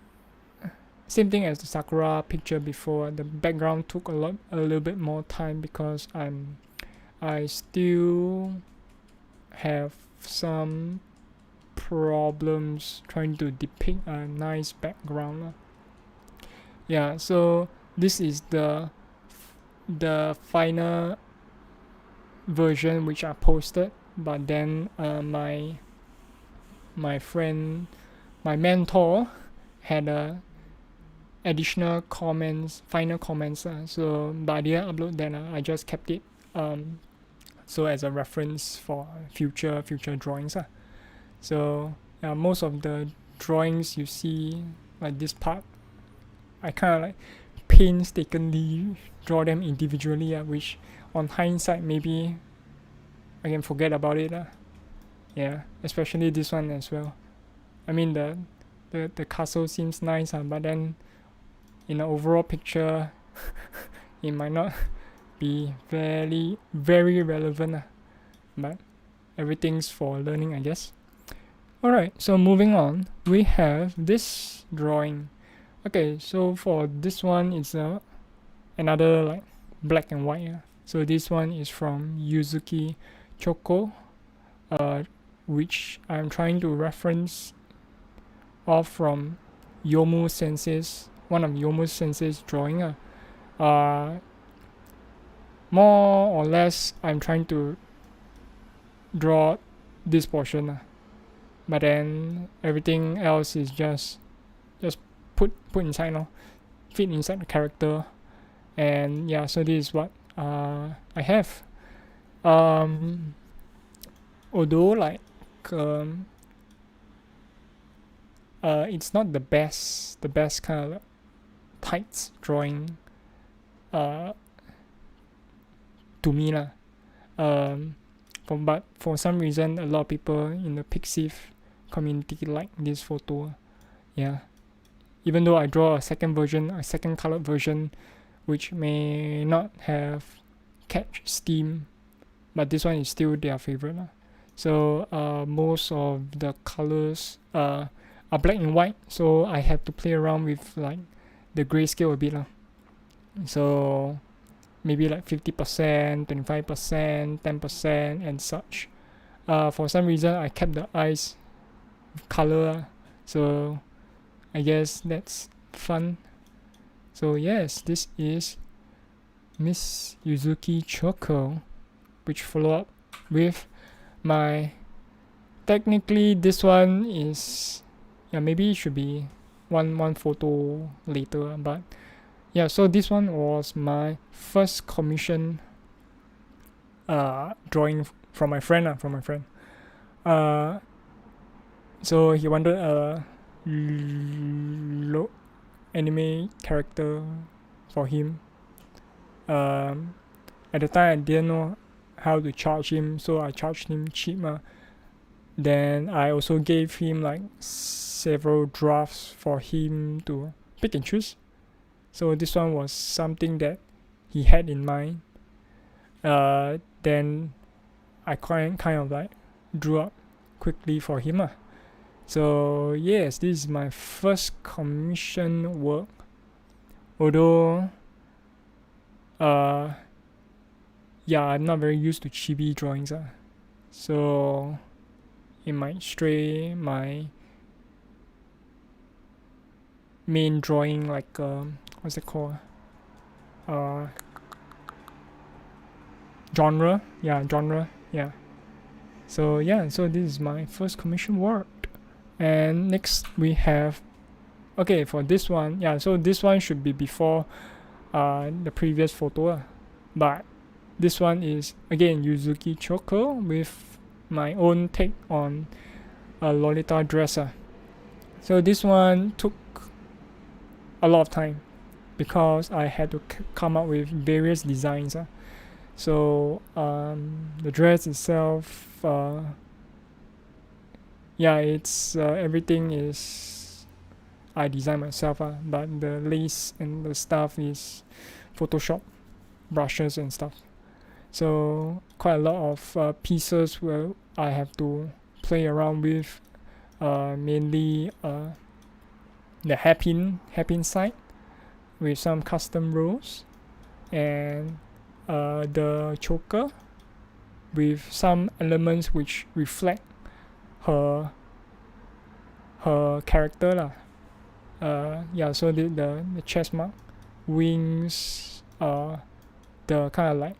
Speaker 1: same thing as the Sakura picture before, the background took a little bit more time because I still have some problems trying to depict a nice background. Yeah, so this is the final version which I posted, but then my friend, my mentor, had additional comments, final comments. So but I didn't upload that. I just kept it so as a reference for future drawings. So most of the drawings you see, like this part, I kind of like painstakingly draw them individually, which on hindsight maybe I can forget about it. Yeah, especially this one as well. I mean the castle seems nice, but then in the overall picture it might not be very relevant, but everything's for learning, I guess. Alright, so moving on, we have this drawing. Okay, so for this one, it's another like black and white. So this one is from Yuzuki Choko, which I'm trying to reference off from Yomu Sensei's, one of Yomu Sensei's drawing. More or less, I'm trying to draw this portion, but then everything else is just put inside, fit inside the character, and yeah. So this is what I have. Although like it's not the best kind of like tights drawing to me lah. But for some reason, a lot of people in the Pixiv community like this photo. Yeah, even though I draw a second colored version, which may not have catch steam, but this one is still their favorite. So most of the colors are black and white, so I have to play around with like the grayscale a bit. So maybe like 50%, 25%, 10% and such. For some reason I kept the eyes with color, so I guess that's fun. So yes, this is Miss Yuzuki Choko, which follow up with my, technically this one is, maybe it should be one photo later, but yeah, so this one was my first commission drawing from my friend. So he wanted a anime character for him. At the time I didn't know how to charge him, so I charged him cheap. Then I also gave him like several drafts for him to pick and choose. So this one was something that he had in mind. Then I kind of like drew up quickly for him. So yes, this is my first commission work. Although I'm not very used to chibi drawings. So it might stray my main drawing, like what's it called? Genre. Yeah. So this is my first commission work. And next we have, okay, for this one, so this one should be before the previous photo, but this one is again Yuzuki Choko with my own take on a Lolita dresser. So this one took a lot of time because I had to come up with various designs. So the dress itself, it's everything is I design myself, but the lace and the stuff is Photoshop brushes and stuff. So quite a lot of pieces where I have to play around with, mainly the hairpin side with some custom rolls, and the choker with some elements which reflect her character lah. So the chest mark, wings, the kind of like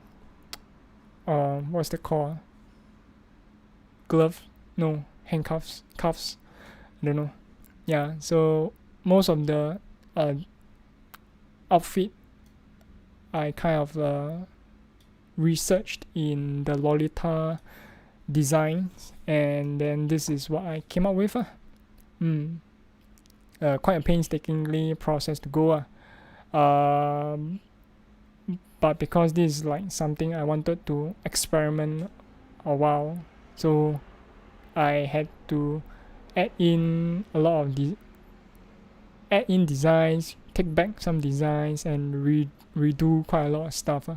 Speaker 1: what's the called? Glove? No, handcuffs, cuffs. I don't know. Yeah, so most of the outfit I kind of researched in the Lolita designs, and then this is what I came up with. Quite a painstakingly process to go. But because this is like something I wanted to experiment a while, so I had to add in a lot of designs, take back some designs, and redo quite a lot of stuff.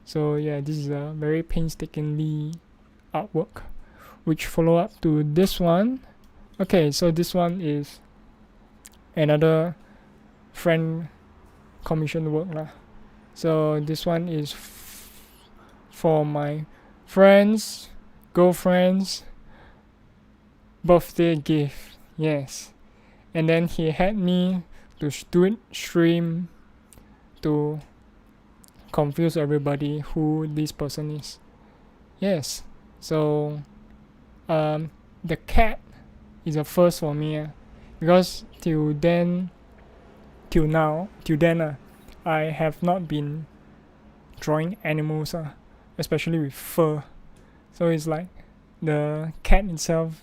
Speaker 1: So yeah, this is a very painstakingly artwork, which follow up to this one. Okay, so this one is another friend commissioned work lah. So this one is for my friend's girlfriend's birthday gift. Yes, and then he had me to do it stream to confuse everybody who this person is. Yes, so the cat is a first for me, because till then I have not been drawing animals, especially with fur. So it's like the cat itself,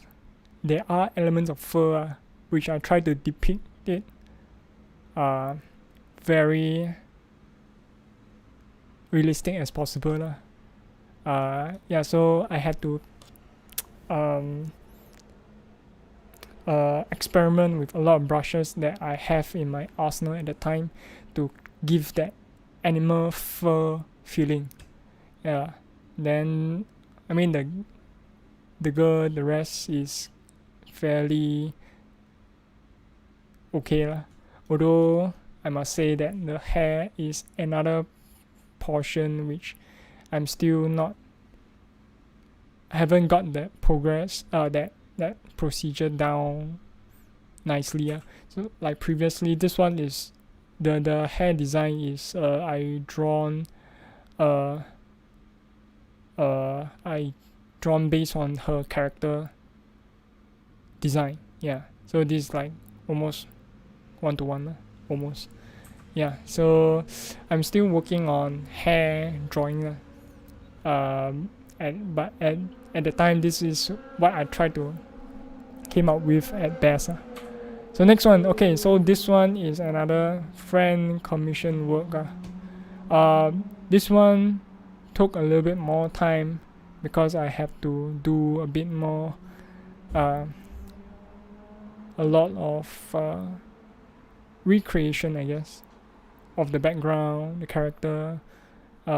Speaker 1: there are elements of fur, which I try to depict it very realistic as possible. So I had to experiment with a lot of brushes that I have in my arsenal at the time to give that animal fur feeling. Then I mean the rest is fairly okay lah. Although I must say that the hair is another portion which I'm still not haven't got that progress that procedure down nicely. So like previously, this one is the hair design is I drawn based on her character design. So this is like almost 1-to-1 almost. So I'm still working on hair drawing, but at the time, this is what I tried to came up with at best. So next one, okay, so this one is another friend commission work. This one took a little bit more time because I have to do a bit more, a lot of recreation, I guess, of the background, the character,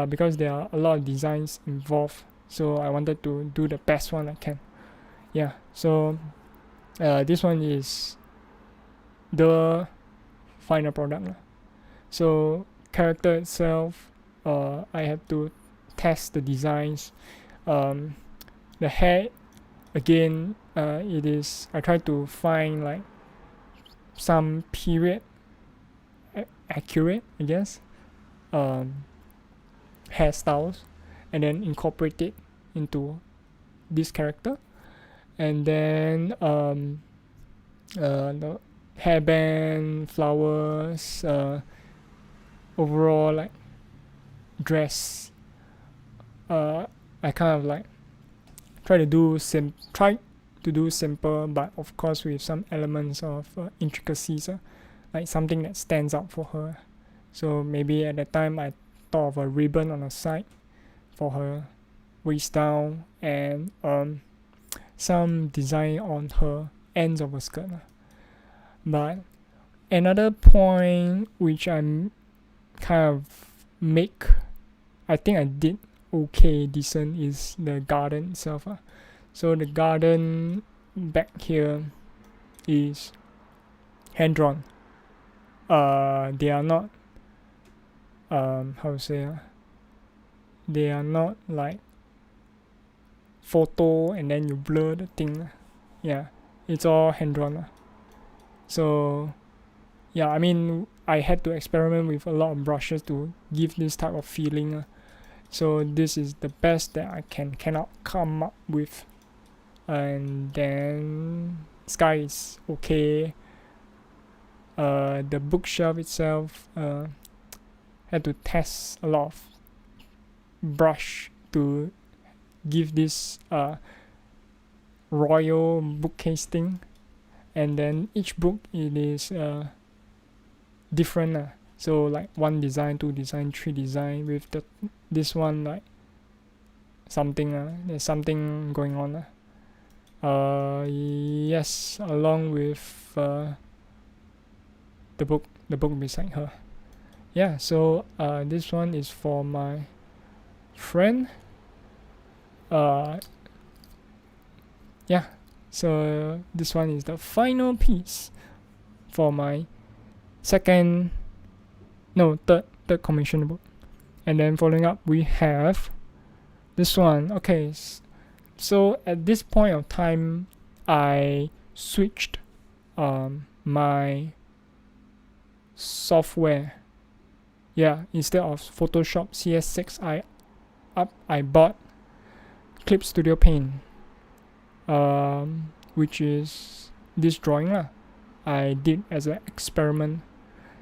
Speaker 1: because there are a lot of designs involved. So I wanted to do the best one I can. So this one is the final product. So character itself, I have to test the designs. The hair, again, it is I try to find like some period accurate, I guess, hairstyles, and then incorporate it into this character. And then the hairband, flowers, overall like dress, I kind of like try to do to do simple, but of course with some elements of intricacies, like something that stands out for her. So maybe at that time I thought of a ribbon on the side for her waist down, and some design on her ends of her skirt. But another point which I'm kind of I think I did okay, decent, is the garden itself. So the garden back here is hand drawn. They are not how to say, they are not like photo and then you blur the thing. Yeah, it's all hand drawn. So yeah, I mean, I had to experiment with a lot of brushes to give this type of feeling. So this is the best that I cannot come up with. And then sky is okay. The bookshelf itself, had to test a lot of brush to give this royal bookcase thing. And then each book, it is different. So like 1 design, 2 design, 3 design. With this one, like something, there's something going on. Yes, along with the book beside her. Yeah, so this one is for my friend. Yeah, so this one is the final piece for my third commission book. And then following up, we have this one. Okay, so at this point of time, I switched my software. Yeah, instead of Photoshop CS6, I bought Clip Studio Paint, which is this drawing I did as an experiment.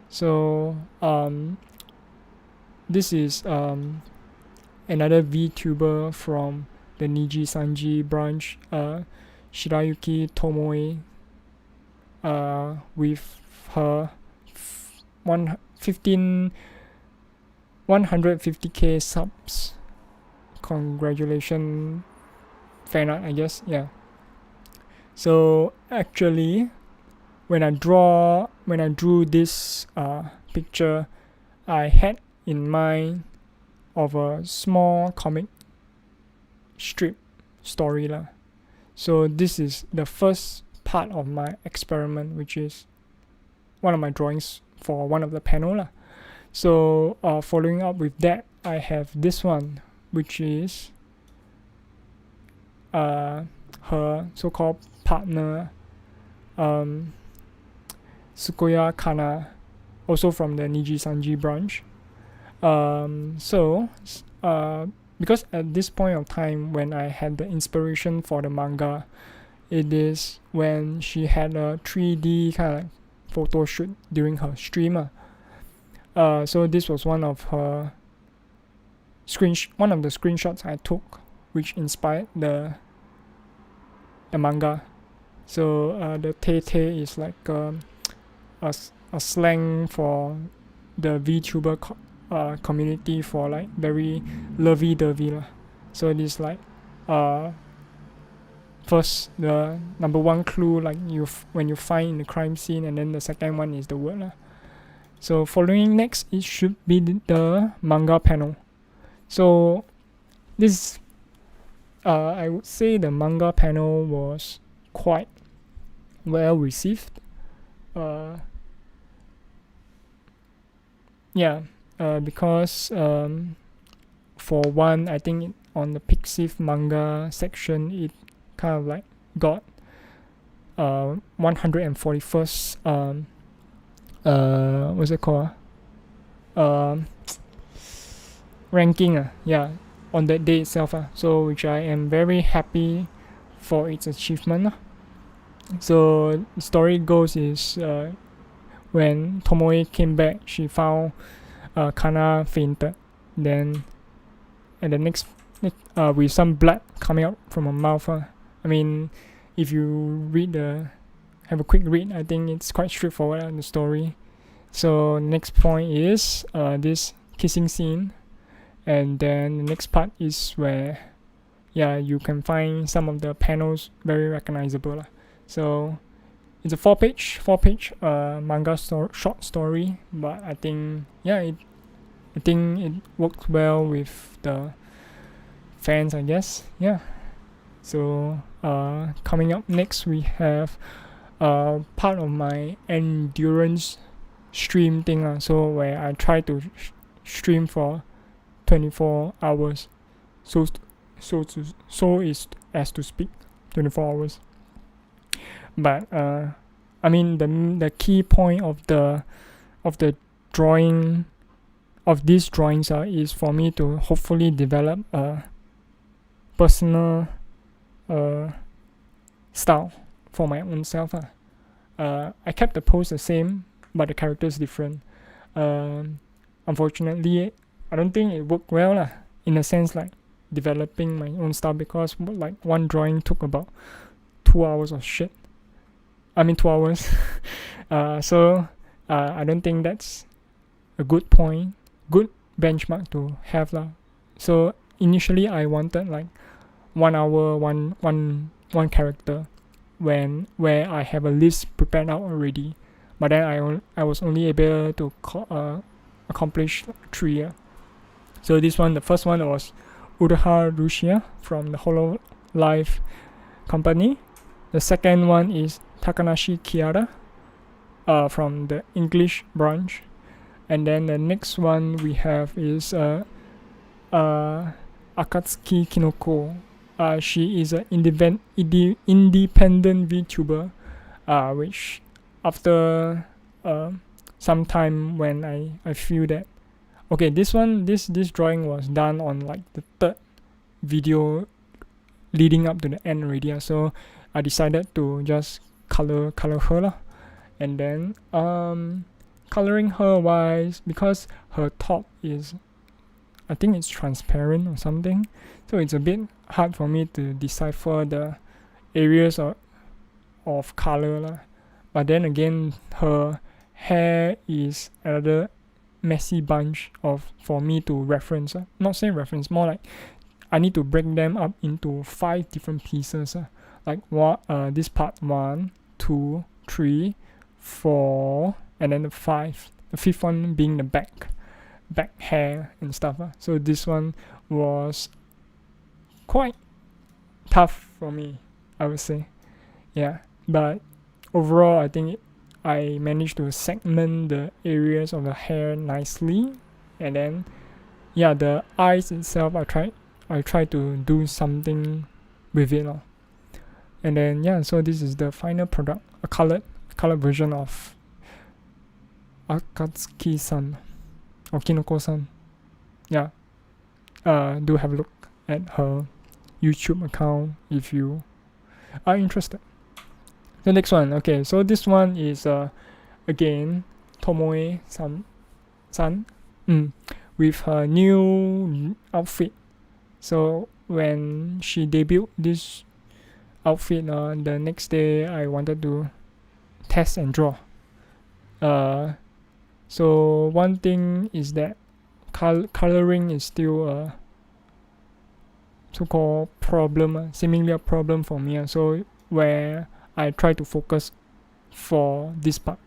Speaker 1: So this is another VTuber from the Niji Sanji branch, Shirayuki Tomoe, with her 150k subs. Congratulations, fan art, I guess. Yeah. So actually, when I drew this picture, I had in mind of a small comic strip story lah. So this is the first part of my experiment, which is one of my drawings for one of the panel lah. So following up with that, I have this one, which is her so-called partner, Tsukuya Kana, also from the Niji Sanji branch. Because at this point of time when I had the inspiration for the manga, it is when she had a 3D kind of like photo shoot during her stream. So this was one of the screenshots I took, which inspired the manga. So the Tete is like a slang for the VTuber community for like very lovey-dovey lah. So it is like first the number 1 clue, like when you find in the crime scene, and then the second one is the word lah. So following next, it should be the manga panel. So this I would say the manga panel was quite well received. Because for one, I think on the Pixiv manga section, it kind of like got 141st what's it called? Ranking on that day itself. So which I am very happy for its achievement. So the story goes is when Tomoe came back, she found Kana fainted. Then at the next with some blood coming out from her mouth. I mean, if you have a quick read, I think it's quite straightforward on the story. So next point is this kissing scene, and then the next part is where you can find some of the panels very recognizable. So it's a four page manga short story, but I think it worked well with the fans, I guess. So coming up next, we have part of my endurance stream thing, so where I try to stream for 24 hours, so is as to speak 24 hours. But I mean the key point of the drawing of these drawings is for me to hopefully develop a personal style for my own self. I kept the pose the same, but the character is different. Unfortunately, I don't think it worked well in a sense, like developing my own style, because like one drawing took about 2 hours of shit. 2 hours. So I don't think that's a good benchmark to have lah. So initially I wanted like 1 hour, one character, where I have a list prepared out already, but then I was only able to accomplish 3. So the first one was Uraha Rushia from the Hololive company. The second one is Takanashi Kiara from the English branch. And then the next one we have is Akatsuki Kinoko. She is an independent VTuber, which after some time, when I feel that this drawing was done on like the third video leading up to the end already, so I decided to just color her lah. And then coloring her wise, because her top is, I think it's transparent or something, so it's a bit hard for me to decipher the areas of color lah. But then again, her hair is another messy bunch for me to reference. Not say reference, more like I need to break them up into 5 different pieces. Like this part 1, 2, 3, 4, and then the 5. The 5th one being the back hair and stuff. So this one was quite tough for me, I would say. But overall, I think I managed to segment the areas of the hair nicely, and then the eyes itself, I tried to do something with it. And then so this is the final product, a colored version of Akatsuki-san or Kinoko-san. Do have a look at her YouTube account if you are interested. The next one, so this one is again Tomoe-san with her new outfit. So when she debuted this outfit, the next day I wanted to test and draw. So one thing is that coloring is still a so-called problem, seemingly a problem for me. So where I try to focus for this part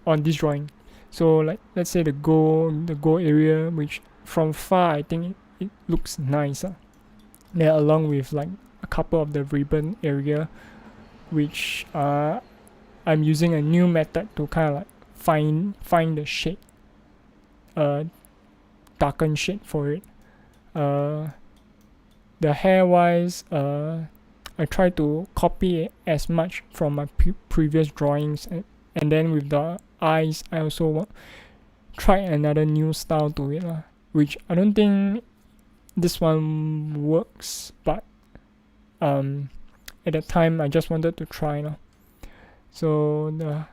Speaker 1: on this drawing. So like let's say the goal area, which from far I think it looks nice. Then along with like a couple of the ribbon area, which I'm using a new method to kind of like find the shade, darken shade for it. The hair wise, I try to copy as much from my previous drawings, and then with the eyes, I also try another new style to it, which I don't think this one works, but at that time I just wanted to try. So the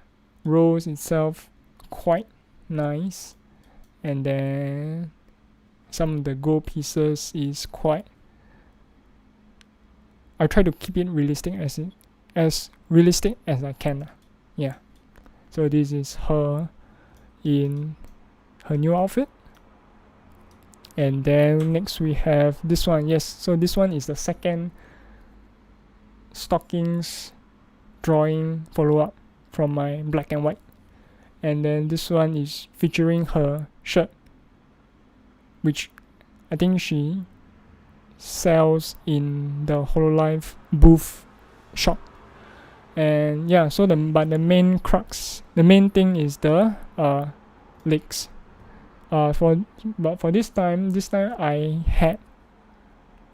Speaker 1: rose itself quite nice, and then some of the gold pieces is quite, I try to keep it realistic as realistic as I can. Yeah. So this is her in her new outfit. And then next we have this one. Yes, so this one is the second stockings drawing follow-up from my black and white. And then this one is featuring her shirt, which I think she sells in the Hololive booth shop. And yeah, so the main crux, the main thing is the legs. For this time I had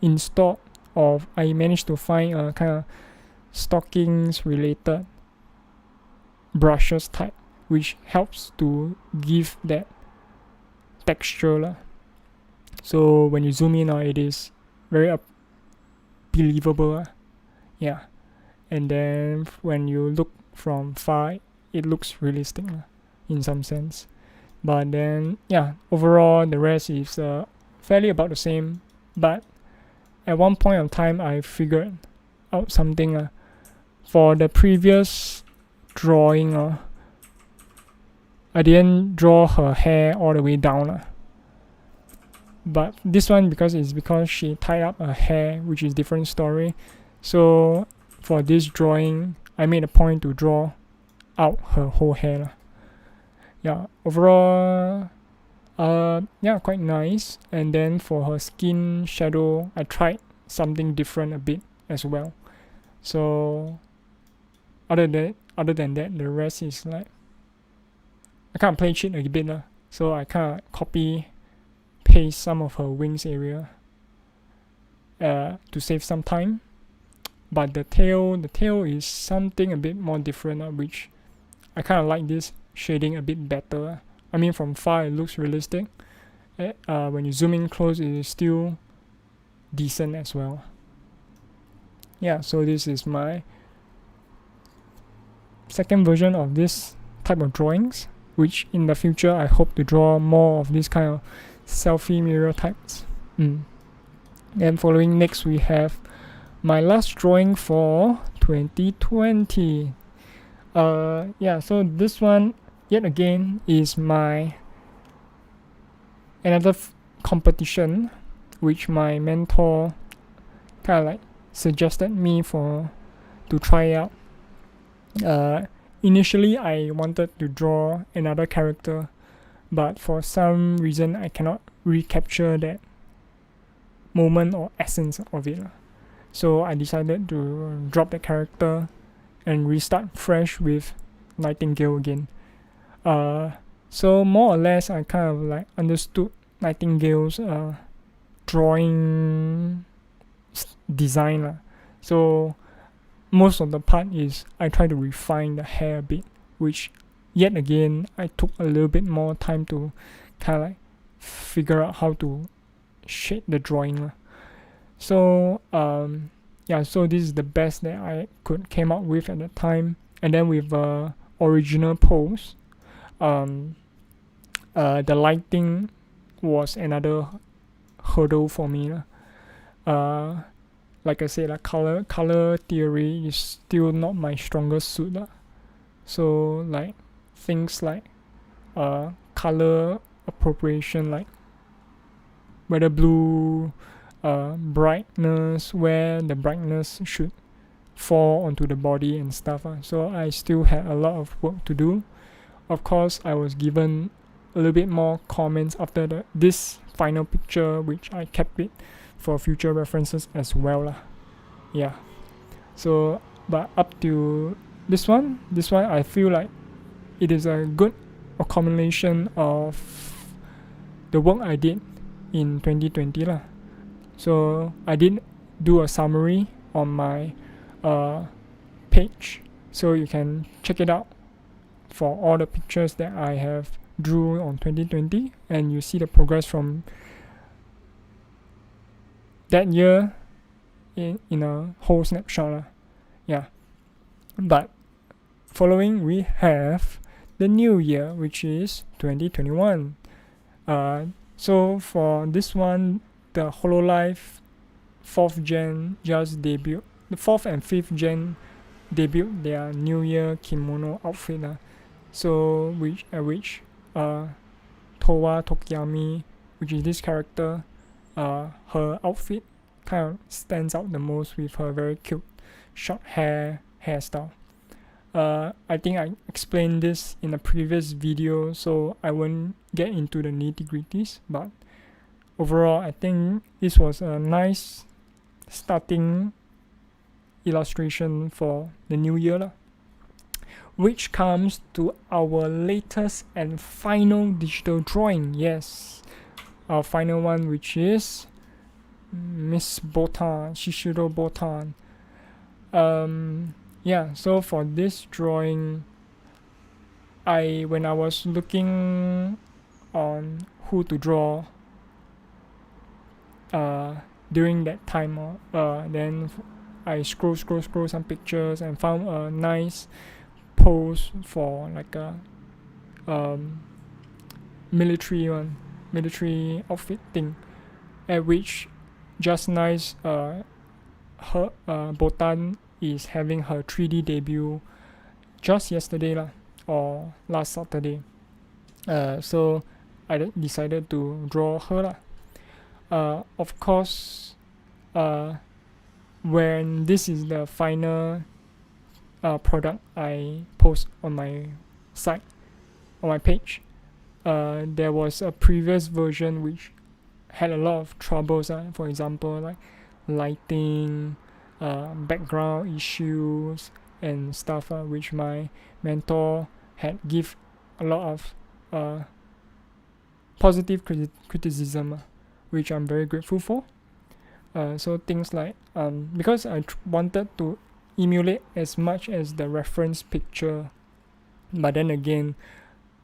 Speaker 1: in stock of, I managed to find a kind of stockings related brushes type, which helps to give that texture lah. So when you zoom in, it is very believable. Yeah. And then when you look from far, it looks realistic in some sense. But then, yeah, overall the rest is fairly about the same. But at one point of time, I figured out something. For the previous drawing, I didn't draw her hair all the way down. But this one, because she tied up her hair, which is different story. So for this drawing, I made a point to draw out her whole hair. Yeah, overall, yeah, quite nice. And then for her skin shadow, I tried something different a bit as well. So other than that, the rest is like, I kind of play cheat a bit. So I kind of copy paste some of her wings area to save some time. But the tail is something a bit more different, which I kind of like this shading a bit better. I mean, from far it looks realistic. When you zoom in close, it is still decent as well. Yeah, so this is my second version of this type of drawings, which in the future I hope to draw more of this kind of selfie mirror types. Then following next, we have my last drawing for 2020. Yeah, so this one yet again is my another competition, which my mentor kind of like suggested me to try out. Initially I wanted to draw another character, but for some reason I cannot recapture that moment or essence of it. So I decided to drop the character and restart fresh with Nightingale again. So more or less I kind of like understood Nightingale's drawing design. So most of the part is I try to refine the hair a bit, which yet again I took a little bit more time to kind of like figure out how to shade the drawing. So yeah, so this is the best that I came up with at the time. And then with original pose, the lighting was another hurdle for me. Like I said, color theory is still not my strongest suit. So like things like color appropriation, like whether blue, brightness, where the brightness should fall onto the body and stuff. So I still had a lot of work to do. Of course, I was given a little bit more comments after this final picture, which I kept it for future references as well. Yeah. So, but up to this one I feel like it is a good accumulation of the work I did in 2020. So I did do a summary on my page, so you can check it out for all the pictures that I have drew on 2020, and you see the progress from that year in a whole snapshot. Yeah. But following we have the new year, which is 2021. So for this one, the Hololive 4th gen just debuted. The 4th and 5th gen debut their New Year kimono outfit. So which Towa Tokiyami, which is this character, her outfit kind of stands out the most with her very cute short hairstyle. I think I explained this in a previous video, so I won't get into the nitty-gritties, but overall I think this was a nice starting illustration for the new year, which comes to our latest and final digital drawing. Yes, our final one, which is Miss Botan, Shishiro Botan. Yeah, so for this drawing, when I was looking on who to draw during that time, then I scroll some pictures and found a nice pose for like a military outfit thing, at which just nice her Botan is having her 3D debut just yesterday or last Saturday. So I decided to draw her of course, when this is the final product I post on my site, on my page, there was a previous version which had a lot of troubles, for example like lighting, background issues and stuff, which my mentor had give a lot of positive criticism, which I'm very grateful for. So things like because I wanted to emulate as much as the reference picture, but then again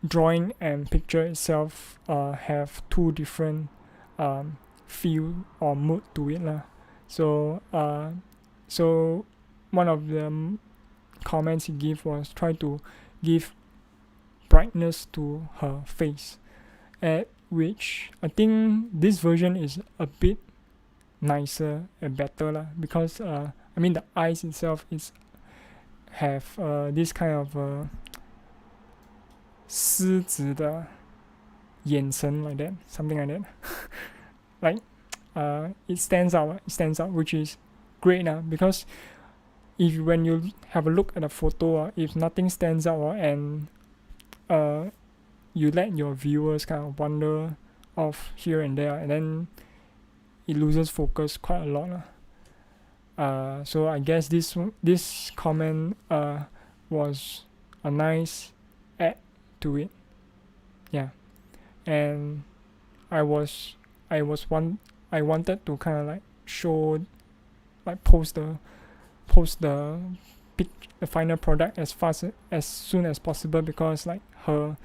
Speaker 1: drawing and picture itself have two different feel or mood to it so one of the comments he gave was try to give brightness to her face, at which I think this version is a bit nicer and better because I mean the eyes itself is have this kind of 狮子的眼神 like that, something like that. Like it stands out, which is great because when you have a look at a photo, if nothing stands out and you let your viewers kind of wander off here and there, and then it loses focus quite a lot. So I guess this comment was a nice add to it. Yeah, and I wanted to kind of like show, like post the final product as soon as possible, because like her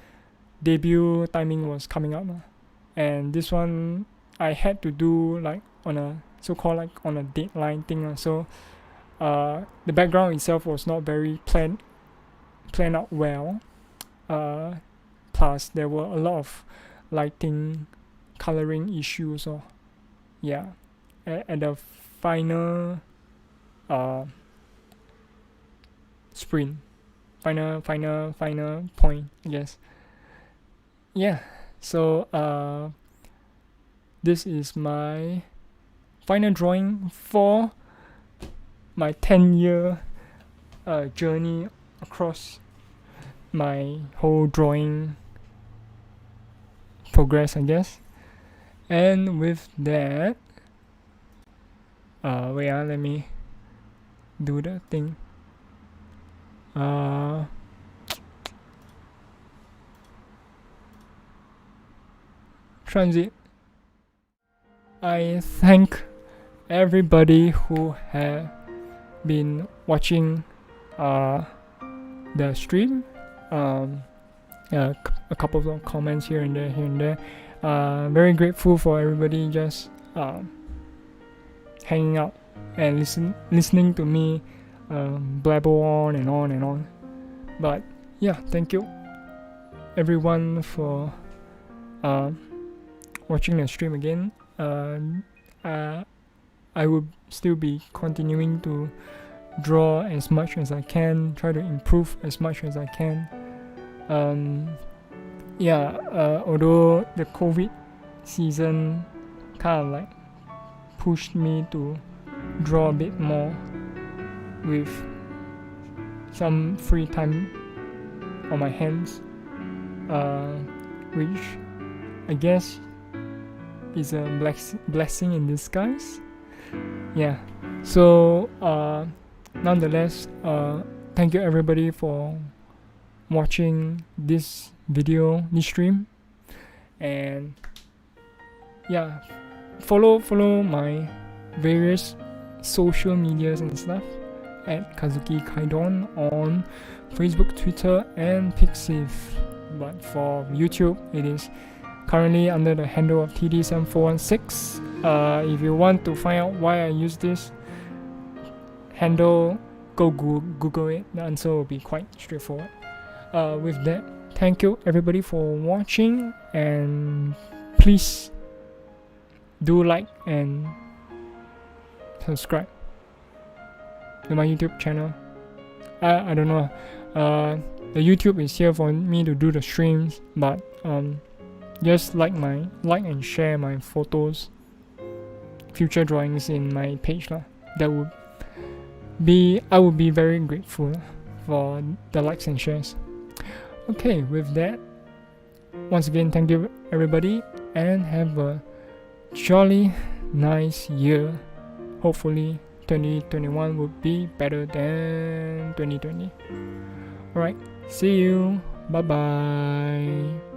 Speaker 1: debut timing was coming up, and this one I had to do like on a so-called like on a deadline thing. So the background itself was not very planned out well. Plus there were a lot of lighting, coloring issues. Yeah, at the final sprint, final point, I guess. Yeah, so this is my final drawing for my 10-year journey across my whole drawing progress, I guess. And with that, wait, let me do the thing. Transit. I thank everybody who have been watching the stream. A couple of comments here and there. Very grateful for everybody just hanging out and listening to me blabber on and on. But yeah, thank you everyone for watching the stream again. I will still be continuing to draw as much as I can, try to improve as much as I can. Although the COVID season kind of like pushed me to draw a bit more with some free time on my hands, which I guess is a blessing in disguise. Yeah, so nonetheless, thank you everybody for watching this video, this stream, and yeah, follow my various social medias and stuff at Kazuki Kaidon on Facebook, Twitter, and Pixiv. But for YouTube, it is currently under the handle of TD7416. If you want to find out why I use this handle, go Google it. The answer will be quite straightforward. With that, thank you everybody for watching, and please do like and subscribe to my YouTube channel. I don't know. The YouTube is here for me to do the streams, but just like and share my photos, future drawings in my page lah. I would be very grateful for the likes and shares. Okay, with that, once again, thank you everybody, and have a jolly nice year. Hopefully 2021 will be better than 2020. Alright, see you. Bye bye.